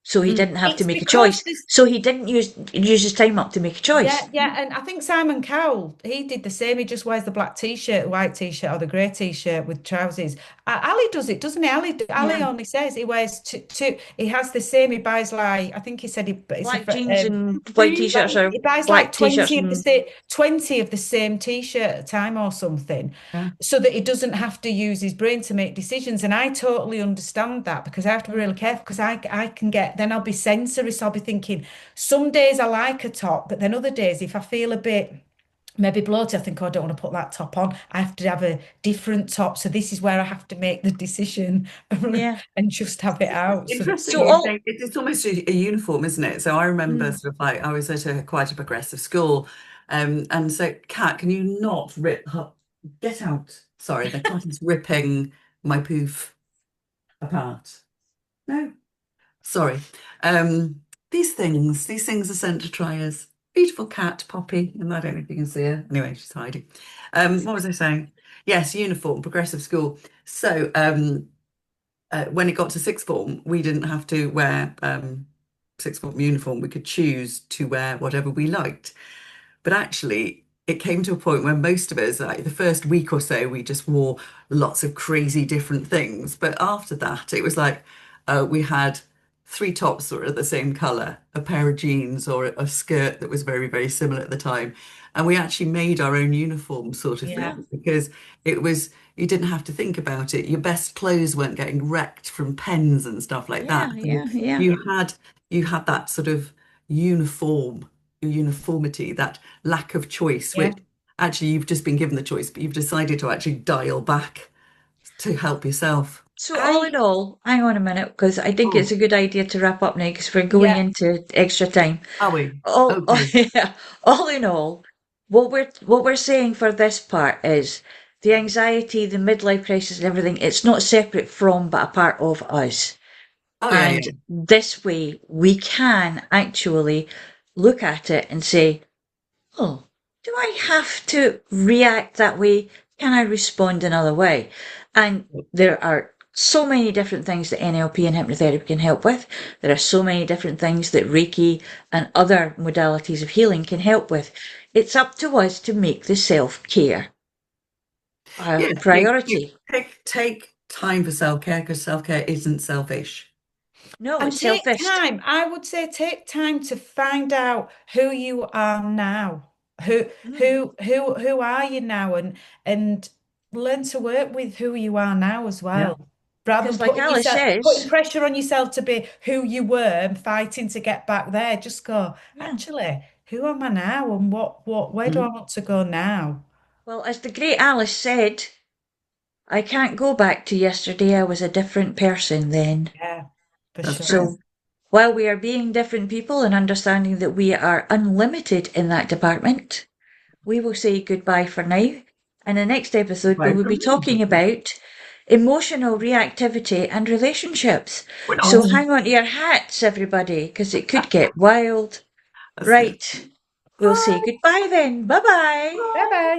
Speaker 1: So he didn't have to
Speaker 3: it's
Speaker 1: make a
Speaker 3: because
Speaker 1: choice.
Speaker 3: this.
Speaker 1: So he didn't use his time up to make a
Speaker 3: Yeah,
Speaker 1: choice.
Speaker 3: yeah, and I think Simon Cowell, he did the same. He just wears the black t-shirt, white t-shirt, or the grey t-shirt with trousers. Ali does it, doesn't he? Ali
Speaker 1: Yeah.
Speaker 3: only says he wears two. He has the same. He buys like I think he said it's
Speaker 1: Black jeans and white
Speaker 3: he,
Speaker 1: t-shirts, or
Speaker 3: he buys like
Speaker 1: black t-shirts and
Speaker 3: 20 of the same t-shirt at a time or something,
Speaker 2: Yeah.
Speaker 3: so that he doesn't have to use his brain to make decisions. And I totally understand that because I have to be really careful because I can get then I'll be sensory, so I'll be thinking. Some days I like a top, but then other days, if I feel a bit maybe bloated, I think, oh, I don't want to put that top on. I have to have a different top. So this is where I have to make the decision
Speaker 1: yeah.
Speaker 3: and just have it out. So that
Speaker 1: So
Speaker 2: Interesting, you
Speaker 3: so
Speaker 2: say it's almost a uniform, isn't it? So I remember
Speaker 3: Mm.
Speaker 2: sort of like I was at quite a progressive school, and so Kat, can you not get out? Sorry, the cat is ripping my poof apart. No, sorry. Um, these things are sent to try us. Beautiful cat, Poppy, and I don't know if you can see her. Anyway, she's hiding. What was I saying? Yes, uniform, progressive school. So, when it got to sixth form, we didn't have to wear sixth form uniform. We could choose to wear whatever we liked. But actually, it came to a point where most of us, like the first week or so, we just wore lots of crazy different things. But after that, it was like we had three tops that were the same color, a pair of jeans or a skirt that was very, very similar at the time. And we actually made our own uniform sort of
Speaker 3: yeah,
Speaker 1: Yeah.
Speaker 2: thing because it was, you didn't have to think about it. Your best clothes weren't getting wrecked from pens and stuff like that.
Speaker 1: Yeah.
Speaker 2: So
Speaker 1: Yeah. Yeah.
Speaker 2: you had you had that sort of uniform uniformity, that lack of choice,
Speaker 3: yeah,
Speaker 2: which actually you've just been given the choice, but you've decided to actually dial back to help yourself.
Speaker 1: So all in
Speaker 3: I
Speaker 1: all, hang on a minute, because I think it's
Speaker 2: Oh,
Speaker 1: a good idea to wrap up now because we're going
Speaker 3: yeah,
Speaker 1: into extra time.
Speaker 2: are we?
Speaker 1: All,
Speaker 2: Okay.
Speaker 1: yeah, all in all, what we're saying for this part is the anxiety, the midlife crisis and everything, it's not separate from but a part of us.
Speaker 2: Oh yeah,
Speaker 1: And
Speaker 2: yeah.
Speaker 1: this way we can actually look at it and say, oh, do I have to react that way? Can I respond another way? And there are so many different things that NLP and hypnotherapy can help with. There are so many different things that Reiki and other modalities of healing can help with. It's up to us to make the self-care a
Speaker 2: Yeah,
Speaker 1: priority.
Speaker 2: take time for self-care, because self-care isn't selfish.
Speaker 1: No,
Speaker 3: And
Speaker 1: it's
Speaker 3: take
Speaker 1: selfish.
Speaker 3: time. I would say take time to find out who you are now. Who
Speaker 1: Mm,
Speaker 3: who are you now, and learn to work with who you are now as
Speaker 2: Yeah.
Speaker 3: well. Rather
Speaker 1: because
Speaker 3: than
Speaker 1: like Alice
Speaker 3: putting
Speaker 1: says,
Speaker 3: pressure on yourself to be who you were and fighting to get back there. Just go,
Speaker 1: yeah.
Speaker 3: actually, who am I now, and where do I
Speaker 2: Mhm.
Speaker 3: want to go now?
Speaker 1: Well, as the great Alice said, I can't go back to yesterday. I was a different person then.
Speaker 3: Yeah, for
Speaker 2: That's
Speaker 3: sure.
Speaker 2: true.
Speaker 1: So while we are being different people and understanding that we are unlimited in that department, we will say goodbye for now. In the next episode, we
Speaker 2: Right
Speaker 1: will
Speaker 2: from
Speaker 1: be
Speaker 2: me.
Speaker 1: talking about emotional reactivity and relationships.
Speaker 2: We're
Speaker 1: So
Speaker 2: not.
Speaker 1: hang on to your hats, everybody, because it could get wild.
Speaker 2: That's good.
Speaker 1: Right. We'll say goodbye then. Bye bye.
Speaker 3: Bye bye.